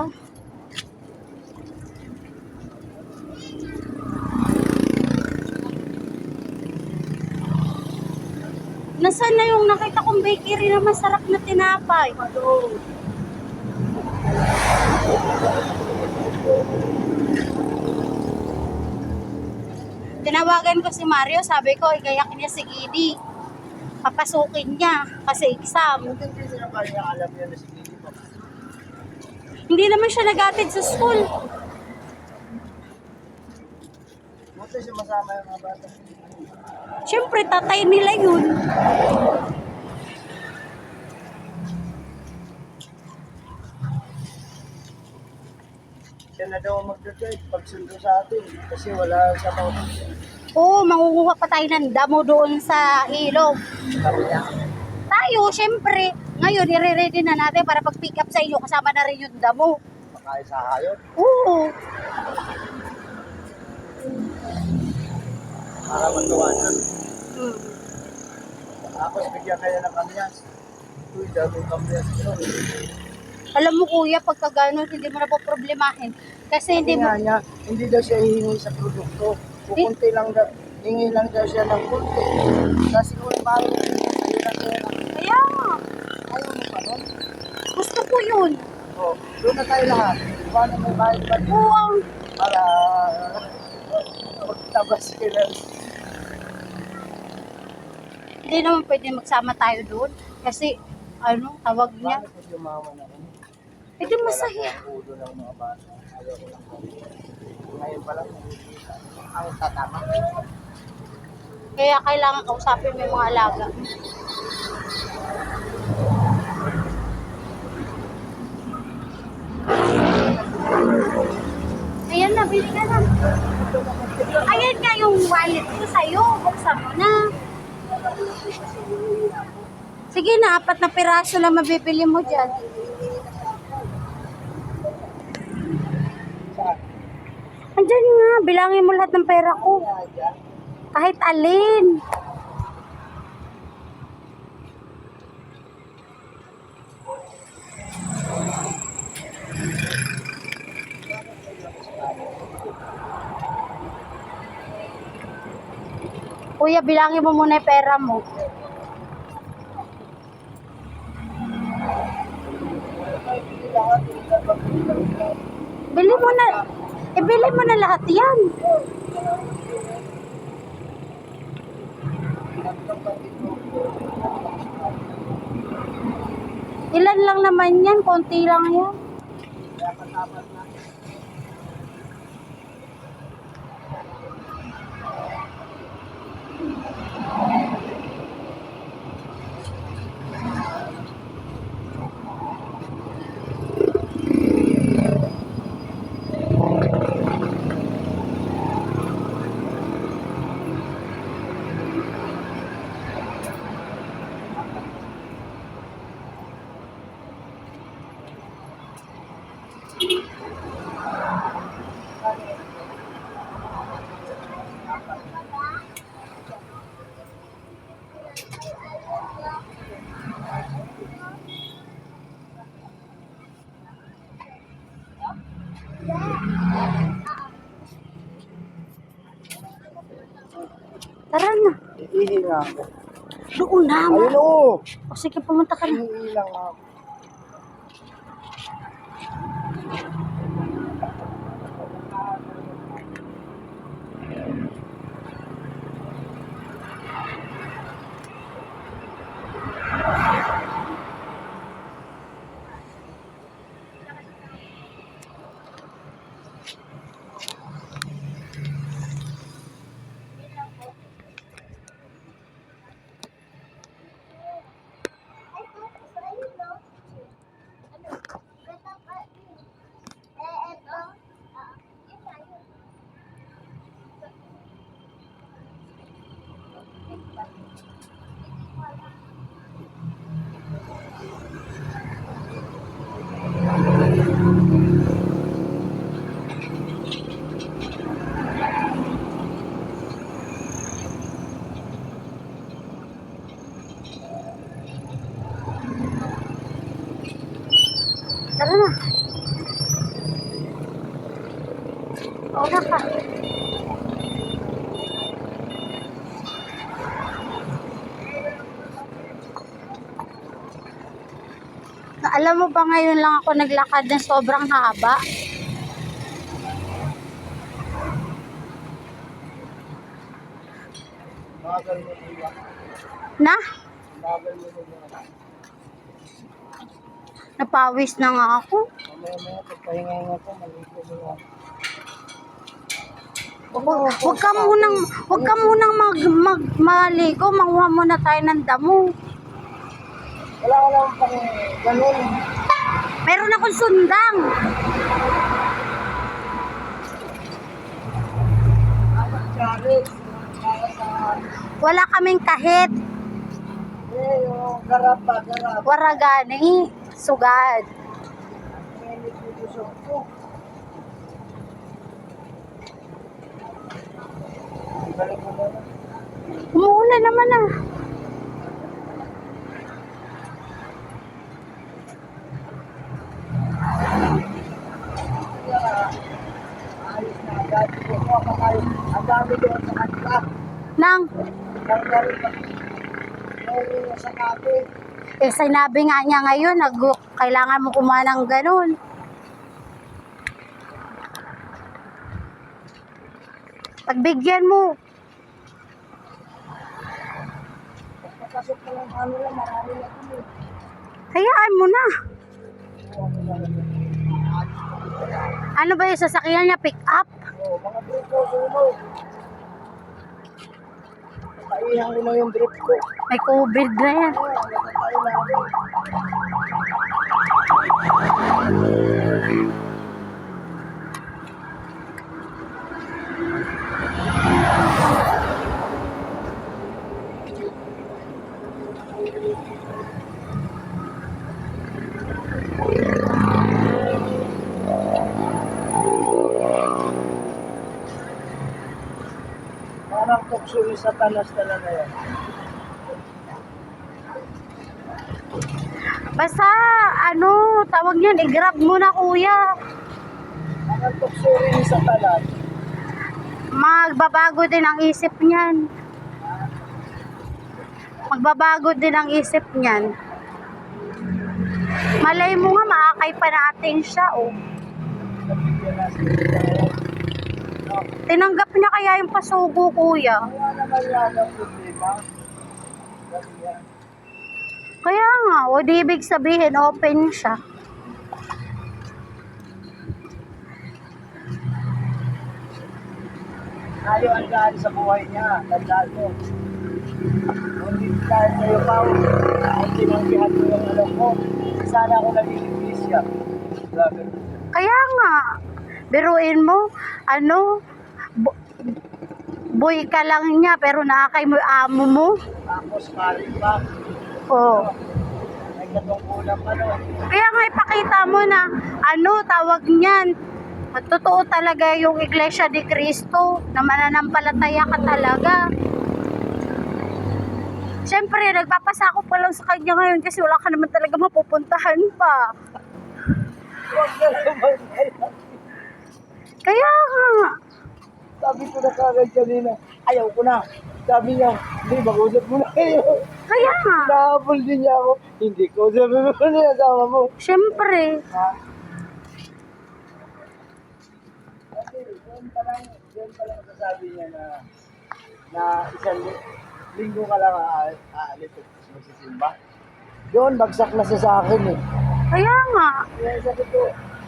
Nasaan na yung nakita kong bakery na masarap na tinapay? Tinawagan ko si Mario, sabi ko, igayak niya si Gidi. Papasukin niya kasi exam. Hindi siya kaya alam niya na si Gigi pa. Hindi naman siya nag-atid sa school. Buti siya masama yung mga bata. Siyempre, tatay nila yun. Siya na daw mag-drive pagsundo sa atin kasi wala sa mountain. Oo, mangunguha pa tayo ng damo doon sa ilog. Sabi niya, Tayo, siyempre, ngayon, i-ready na natin para pag-pick up sa inyo, kasama na rin yung damo. makain sa hayop Oo. para matuwa na. Hmm. Tapos bigyan kayo ng kamyas. Uy, dami kamyas yun. Alam mo kuya, pagka gano'n, hindi mo na po problemahin. Kasi hindi mo, Niya, hindi daw siya hihingi sa produkto. Kukunti lang daw, hingi lang daw siya ng kunti. Kasi kung paano, ayun ang pera. kaya, Ayaw mo pa nun? gusto ko yun. O, doon na tayo lahat. Paano may bayad pa Oo, para magtabas sila. hindi naman pwede magsama tayo doon. Kasi, tawag niya. Paano kung yumawa na kami? Ito masaya. Ang ulo ng mga bata. Ayaw ko lang. Ngayon pa lang, ang tatama. Kaya kailangan kausapin mo yung mga alaga. Ayan na, bili ka na. Ayan nga yung wallet ko sa'yo. Buksan mo na. Sige na, 4 na piraso lang mabibili mo dyan. Saan? Andyan nga, bilangin mo lahat ng pera ko. Kahit alin. Kuya, bilangin mo muna yung pera mo. Bili mo na. Ibili mo na lahat yan. Ilan lang naman yan, konti lang yan. Tara na. Iihi nga ako. Doon na. Ayun oo. O sige, pumunta ka na. Iihi lang ako. Tara na. Wala ka. Alam mo ba ngayon lang ako naglakad ng sobrang haba? Bagal mo nila. Na? Bagal mo nila. Napawis na nga ako. Mamaya, pagpahinga nga po, maligo mo nga. Huwag ka munang maligo, manguha muna tayo ng damo. Wala ka lang pang ganun. Meron akong sundang. Charit. Para sa... Wala kaming kahit. yung garap pa, garap. Waragani, sugad. May nagtutusok ko. Ibalik mo muna. Umuulan naman ah. Ayos na agad. Ang dami doon sa kanila. Nang, Ngayon sa kape. sinabi nga niya ngayon, kailangan mo kumain ng ganun. Pagbigyan mo. Pagpasok ka lang ano lang, marami na kami. Hayaan mo na. Ano ba yung sasakyan niya? Pick up? Mga brief ko, sunog. Paihan ko na yung brief ko. May COVID na yan. Natatay na ako. Parang tukso yung satanas talaga yan. Basta, tawag niyan, i-grab mo na kuya. Parang tukso yung satanas. Magbabago din ang isip niyan. Magbabago din ang isip niyan. Malay mo nga, maakay pa natin siya, oh. Tinanggap niya kaya yung pasugo, kuya. Wala naman yan ang problema. Kaya nga, o di ibig sabihin, open siya. Tayo ang daan sa buhay niya. Tandaan mo. Hindi dahil sa'yo pa, ang tinanggihan mo yung alam mo. Sana ako nag-iibis siya. Grabe. Kaya nga, biruin mo, boy ka lang niya, pero naakay mo yung amo mo. Tapos karin pa. Oh. May katungkulan pa doon. Kaya nga ipakita mo na, tawag niyan, totoo talaga yung Iglesia ni Cristo, na mananampalataya ka talaga. Siyempre, nagpapasakop ka lang sa kanya ngayon kasi wala ka naman talaga mapupuntahan pa. Huwag na naman. Kaya nga, Sabi ko na kagad kanina, ayaw ko na. Sabi niya, hindi, mag-usap mo na kayo. kaya nga, Nahabol din niya ako. Hindi ko, sabi mo na yung asawa mo. siyempre, Ha? Kasi doon pa lang sasabi niya na isang linggo ka lang aalit at magsisimba. Doon, bagsak na siya sa akin eh. kaya nga, Kaya sabi ko,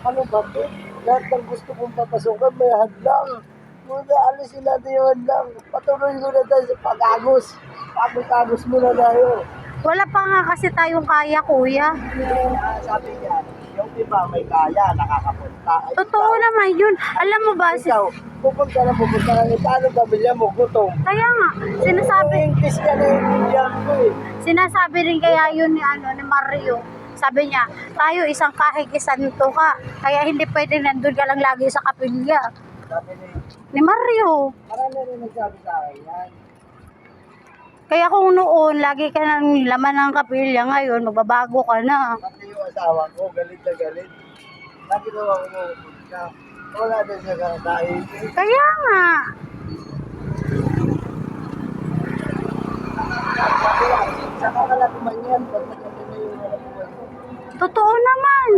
ano ba ito? Lahat ng gusto kong papasukan, may hadlang. Muna, alisin natin yung hadlang. Patuloy ko na tayo sa pag-agos. Pag-agos muna tayo. wala pa nga kasi tayong kaya, kuya. Sabi niya, yung iba may kaya, nakakapunta. Ay, Totoo ikaw, naman yun. Alam mo ba, ikaw, pupunta na, paano pamilya mo, gutom. kaya nga, sinasabi, English ka na yung Indian ko eh. sinasabi rin kaya yun ni Mario. Sabi niya, tayo isang kahig isanto ka. Kaya hindi pwede nandun ka lang lagi sa kapilya. Sabi Ni Mario. marami rin nagsabi sa akin yan. Kaya kung noon, lagi ka ng laman ng kapilya, ngayon, magbabago ka na. Pati yung asawa ko, galit na galit. Lagi daw ako pupunta. Wala din siya kakain. Kaya nga. Saka ka lang naman yan pag maganda na yung mga buwan. Totoo naman.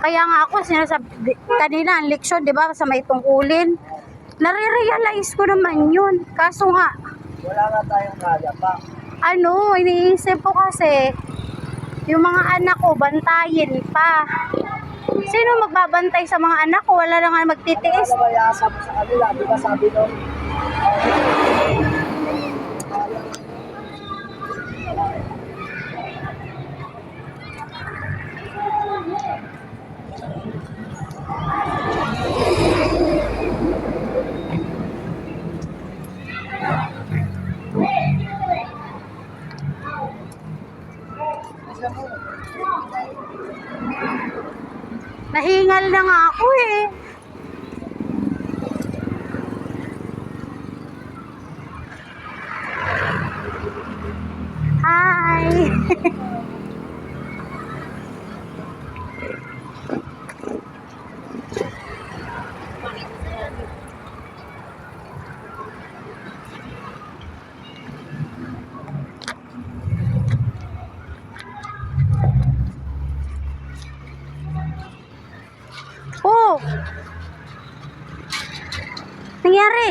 Kaya nga ako sinasabi kanina ang leksyon, 'di ba, sa may tungkulin. Nare-realize ko naman 'yun. Kaso nga Wala nga tayong kaya pa. iniisip ko kasi yung mga anak ko bantayin pa. Sino magbabantay sa mga anak ko? Wala na nga magtitiis. Ano ba iasa mo sa kanila? Di ba sabi nung Nahingal na nga ako eh. Hi! Oh! Nangyari?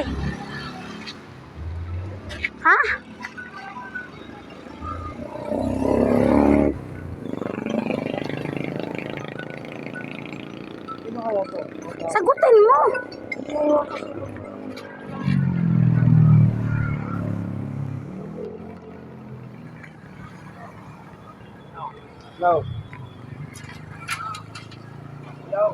Ha? sino kaya to? Sagutin mo! No. No.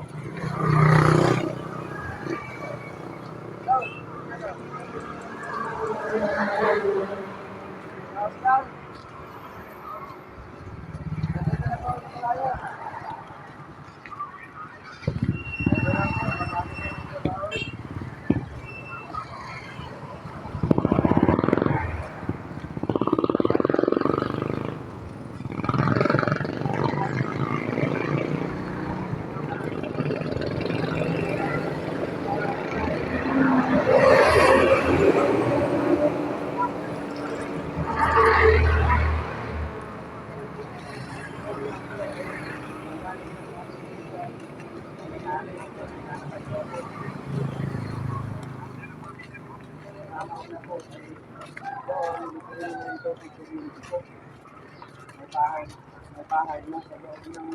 May bahay na sa loob ng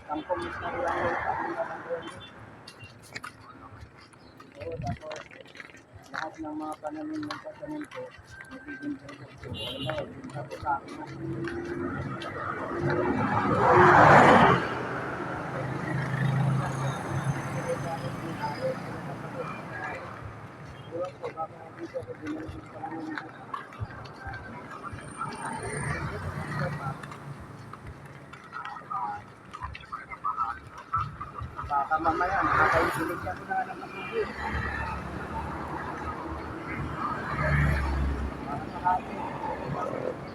kampong istorya ng pangalaman. So, tapos lahat ng mga pananim ng patanim ko, nagiging product ko. Wala, tapos sa akin na. Diba po, baka dito ako dinalasin sa pananim ko. Baka mamaya, makakaisilig ako na ng matubig. Para makapit.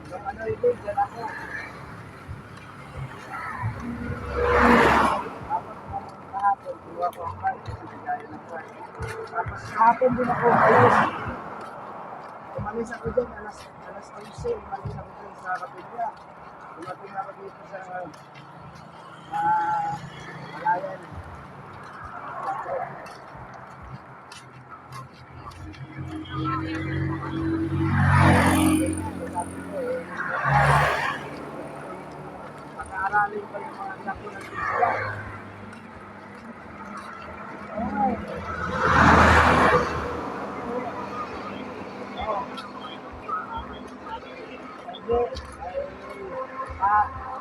Yung ano ito, dyan ako. Tapos kahapon, kuha ko ang price kasi bigay ng price. Tapos kahapon din ako, ayun. Umalis ako dyan, alas 11, umalis ako dyan sa Kapilya. Dumating ako dito sa Malayan. Pag-aaralin pa yung mga anak ko ng Biblia. Hindi.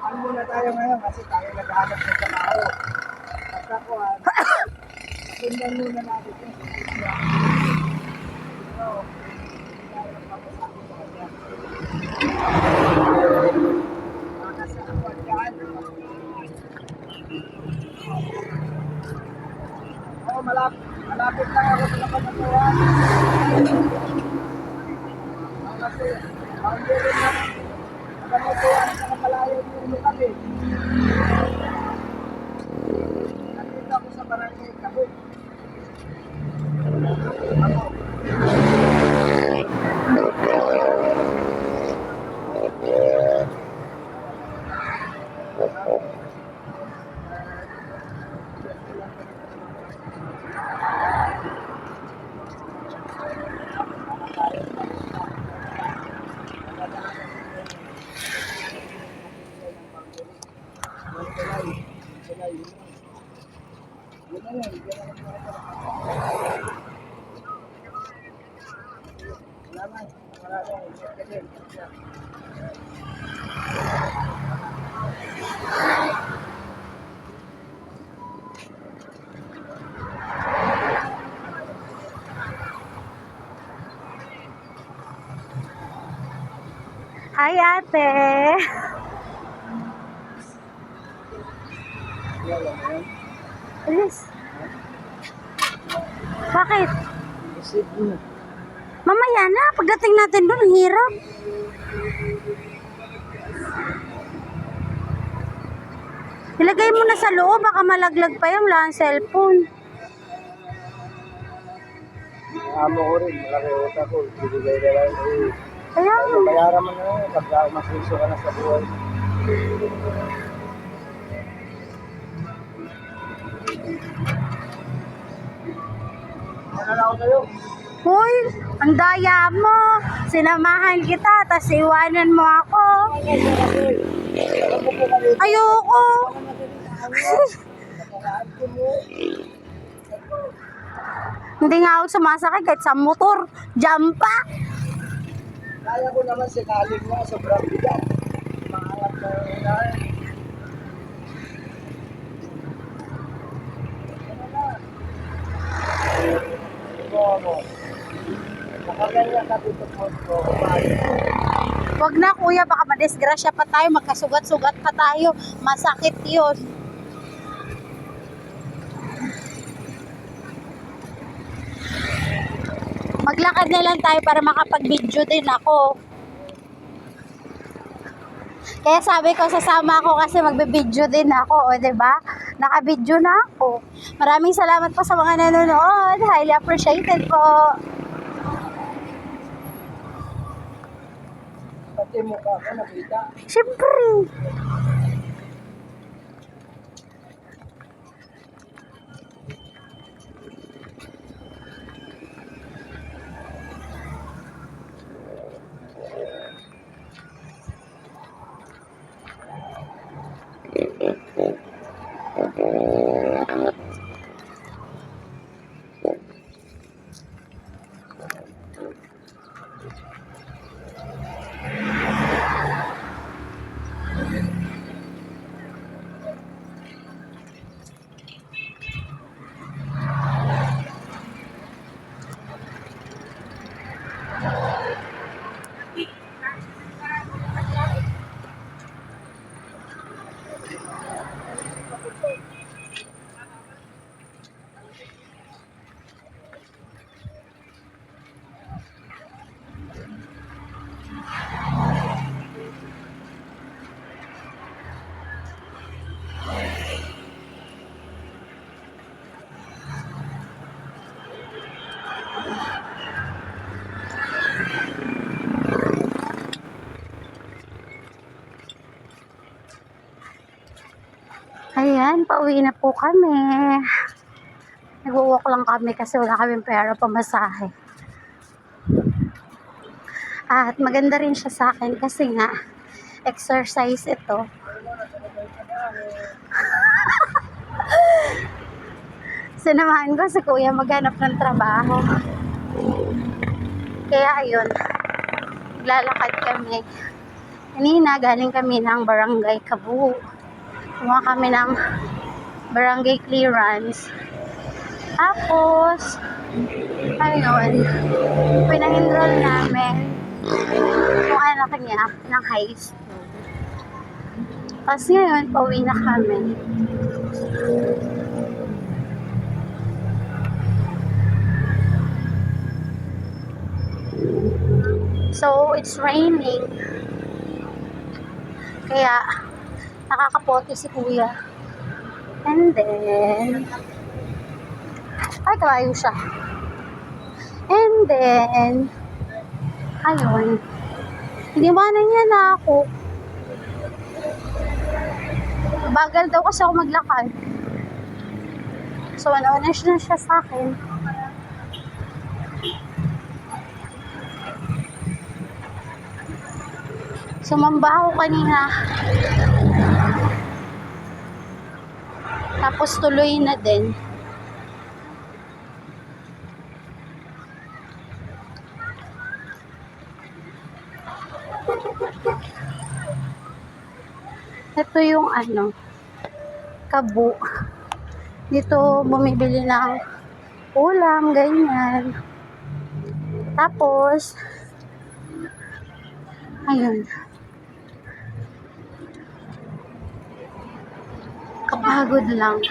Ano muna tayo ngayon kasi tayo naghahanap ng trabaho. Basta ko, sundan muna natin yung sisya. So, tayo nagpapasabi sa kanya. Kasi ako dyan. Oo, malapit lang ako sa kapatuan. Kasi, boundary na. Kapatuan sa kapalayo yung lugar eh. Nandito ako sa barangay Kabuk. Hi, ate. Alis. Bakit? Mamaya na. Pagdating natin doon, ang hirap. Ilagay mo na sa loob. Baka malaglag pa yung wala ang cellphone. Amo ko rin, malaki utak ko. Bibigay na lang. Kaya mo. Bayaran mo na yun. Pagka umasliso ka na sa buhay. Ano na ako sa'yo? Hoy, ang daya mo. Sinamahan kita, tas iwanan mo ako. Ayoko. Hindi nga ako sumasakay kahit sa motor. Jampa. Kaya ko naman si Kaling na sobrang bigat. Maangat na yung unahin. Ano? Nakaganyan ka dito po. Wag na kuya, baka madisgrasya pa tayo, magkasugat-sugat pa tayo. Masakit yun. Maglakad na lang tayo para makapag-video din ako. Kaya sabi ko, sasama ako kasi magbe-video din ako, o, 'di ba? Naka-video na ako. Maraming salamat po sa mga nanonood. Highly appreciated po. Pati mukha ko nakita. Siyempre. Ayan, pauwi na po kami. Nag-walk lang kami kasi wala kaming pera pamasahe. At maganda rin siya sa akin kasi nga, exercise ito. Sinamahan ko si kuya maghanap ng trabaho. Kaya ayun, lalakad kami. Kanina, galing kami ng Barangay Kabu. Kumuha kami ng barangay clearance. Tapos, ayun, pinag-enroll namin yung anak niya ng high school. Tapos ngayon, pauwi na kami. So, it's raining. Kaya, nakakapote si kuya. And then, ay, kawayo siya. And then, ayun. Iniwanan niya na ako. Bagal daw kasi ako maglakad. So, ano siya sa akin. Sumamba ako kanina. Tapos tuloy na din. Ito yung Kabu. Dito bumibili ng ulam, ganyan. Tapos, ayun. Kapagod lang.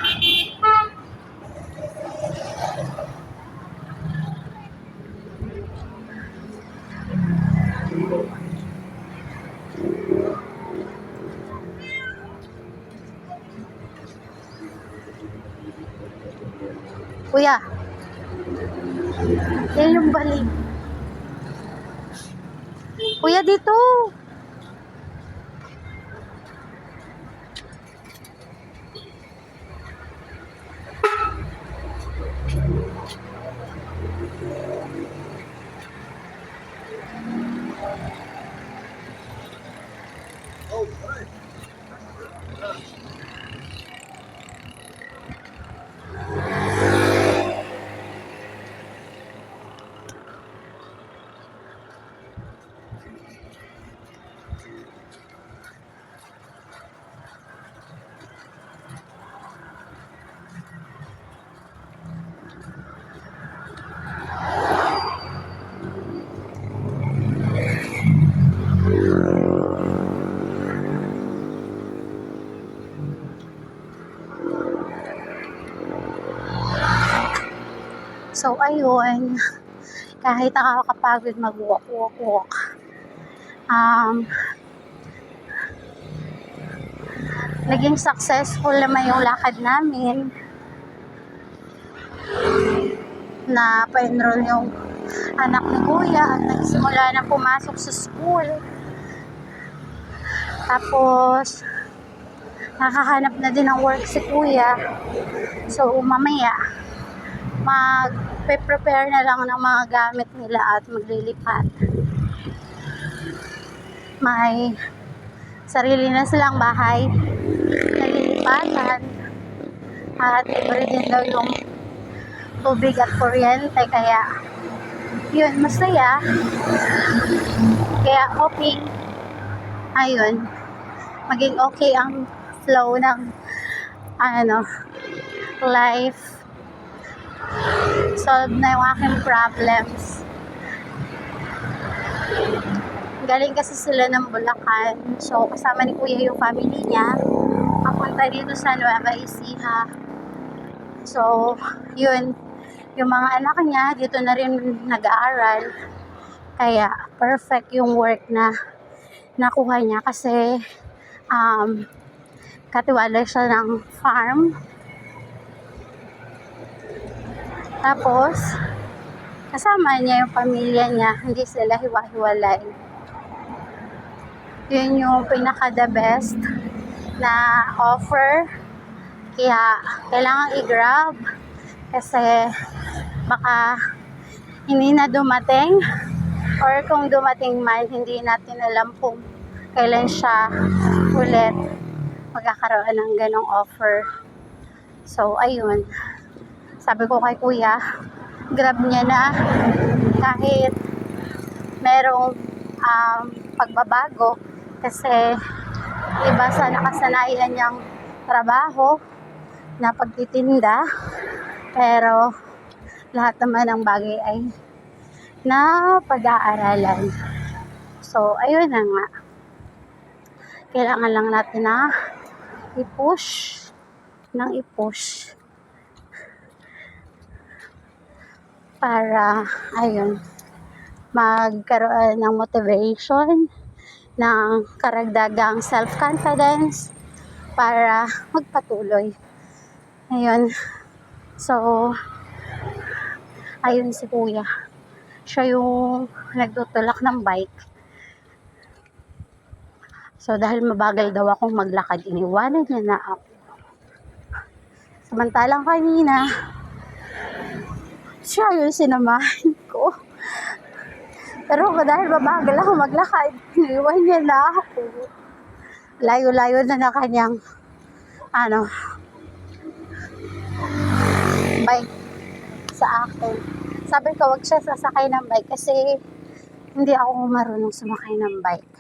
Kuya, yan yung balik. Kuya, dito. So, ayun, kahit nakakapagod mag-walk. Naging successful naman yung lakad namin na pa-enroll yung anak ni kuya at nagsimula na pumasok sa school. Tapos, nakahanap na din ng work si kuya. So, mamaya, mag-prepare na lang ng mga gamit nila at maglilipat. May sarili na silang bahay na lilipatan at libre din daw yung tubig at kuryente, kaya yun, masaya. Kaya hoping ayun, maging okay ang flow ng life. Solve na yung aking problems. Galing kasi sila ng Bulacan. So, kasama ni kuya yung family niya. Papunta dito sa Nueva Ecija. So, yun. Yung mga anak niya, dito na rin nag-aaral. Kaya, perfect yung work na nakuha niya. Kasi, katiwala siya ng farm. Tapos, kasama niya yung pamilya niya. Hindi sila hiwa-hiwalay. Yun yung pinaka-the best na offer. Kaya, kailangan i-grab. Kasi, baka hindi na dumating. Or kung dumating man, hindi natin alam kung kailan siya ulit magkakaroon ng ganong offer. So, ayun. Sabi ko kay kuya, grab niya na kahit merong pagbabago kasi iba sa nakasanayan niyang trabaho na pagtitinda, pero lahat naman ng bagay ay na pag-aaralan. So ayun na nga, kailangan lang natin na i-push para ayun, magkaroon ng motivation, ng karagdagang self-confidence para magpatuloy. Ayun. So, ayun si kuya. Siya yung nagtutulak ng bike. So, dahil mabagal daw akong maglakad, iniwanan niya na ako. Samantalang kanina, siya yung sinamahan ko. Pero dahil mabagal ako maglakad, iniwan niya na ako. Layo-layo na kanyang bike sa akin. Sabi ko, wag siya sasakay ng bike kasi hindi ako marunong sumakay ng bike.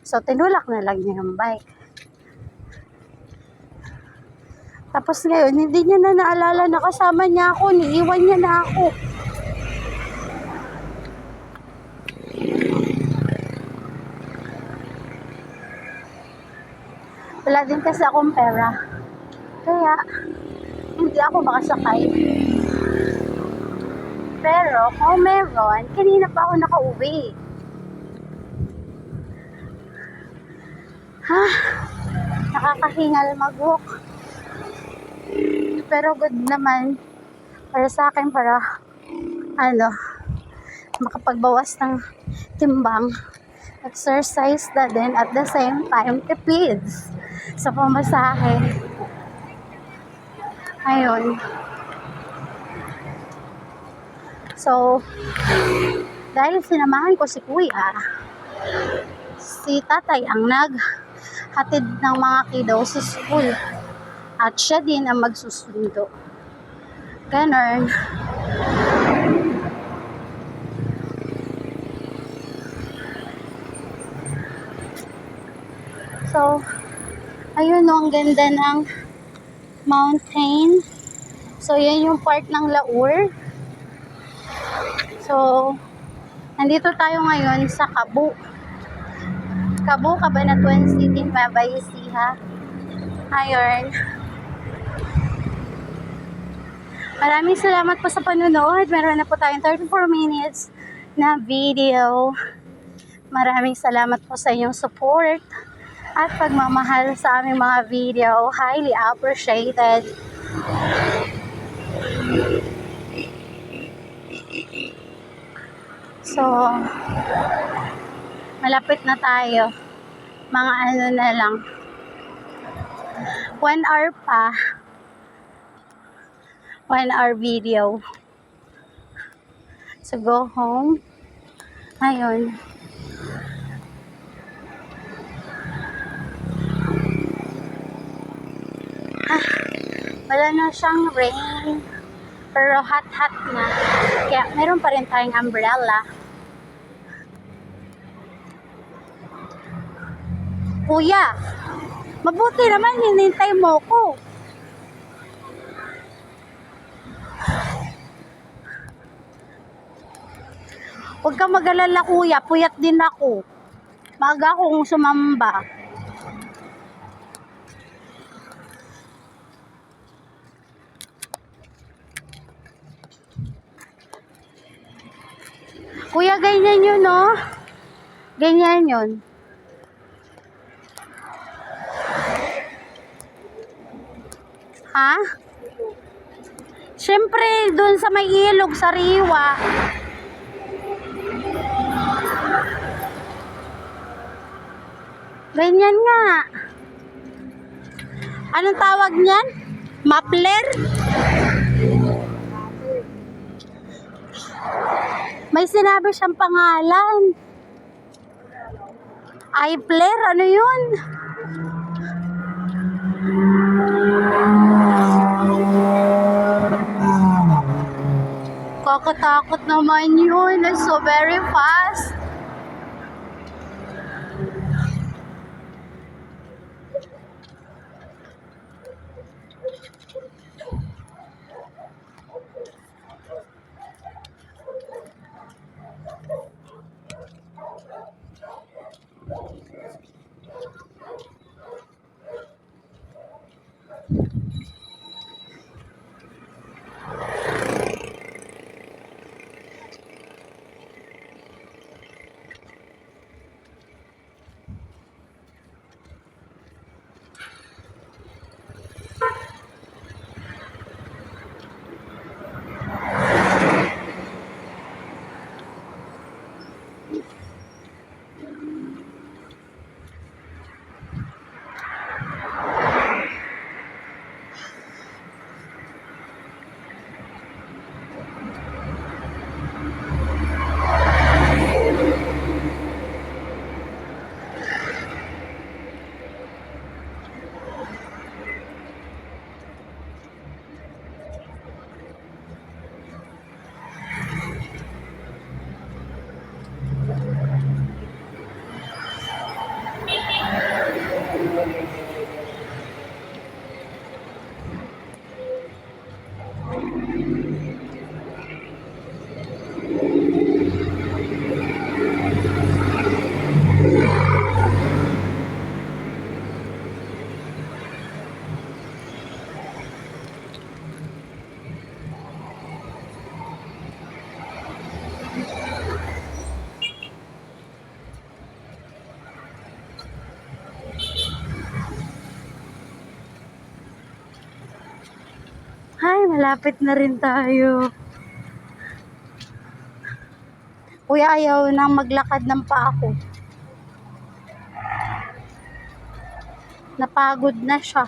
So, tinulak na lang niya yung bike. Tapos ngayon, hindi niya na naalala na kasama niya ako. Niiwan niya na ako. Wala din kasi akong pera. Kaya, hindi ako makasakay. Pero, kung meron, kanina pa ako nakauwi. Nakakahingal mag-walk. Pero good naman para sa akin, para makapagbawas ng timbang, exercise na din, at the same time tipids sa pamasahe. Ayun. So, dahil sinamahan ko si kuya, si tatay ang naghatid ng mga kiddo sa school. At siya din ang magsusundo. Ganon. So, ayun ang ganda ng mountain. So, yan yung part ng Laur. So, nandito tayo ngayon sa Cebu, Cabanatuan City, Nueva Ecija. Ayun. Maraming salamat po sa panonood. Meron na po tayong 34 minutes na video. Maraming salamat po sa inyong support at pagmamahal sa aming mga video. Highly appreciated. So, malapit na tayo. Mga na lang. 1 hour pa. 1 hour video. So, go home. Ayun. Wala na siyang rain. Pero hot-hot na. Kaya meron pa rin tayong umbrella. Kuya, mabuti naman hinintay mo ko. Huwag kang mag-alala kuya, puyat din ako. Maaga akong sumamba. Kuya, ganyan yun, no? Ganyan yun. Ha? Siyempre, dun sa may ilog, sa Riwa. Ganyan nga. Anong tawag niyan? Muffler? May sinabi siyang pangalan. Eye-flare? Ano yun? Nakakatakot naman yun. It's so very fast. Ay, malapit na rin tayo. Kuya, ayaw nang maglakad ng paa ko. Napagod na siya.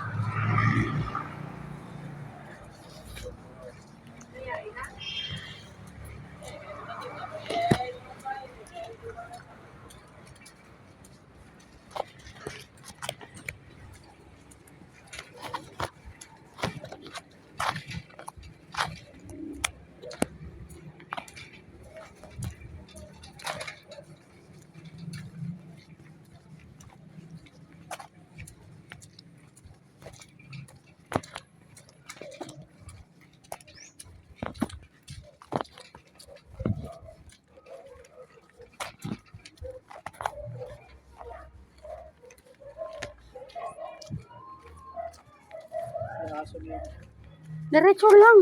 Diretso lang.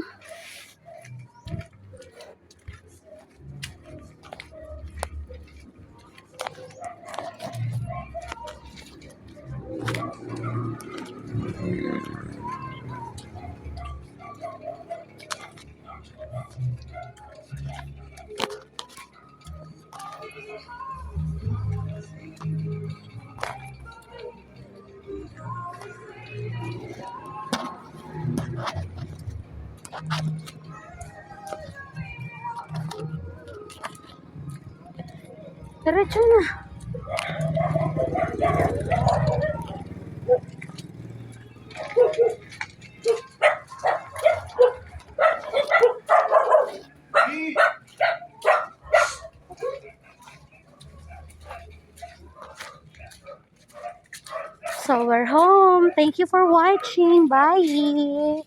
Diretso na. So we're home. Thank you for watching. Bye.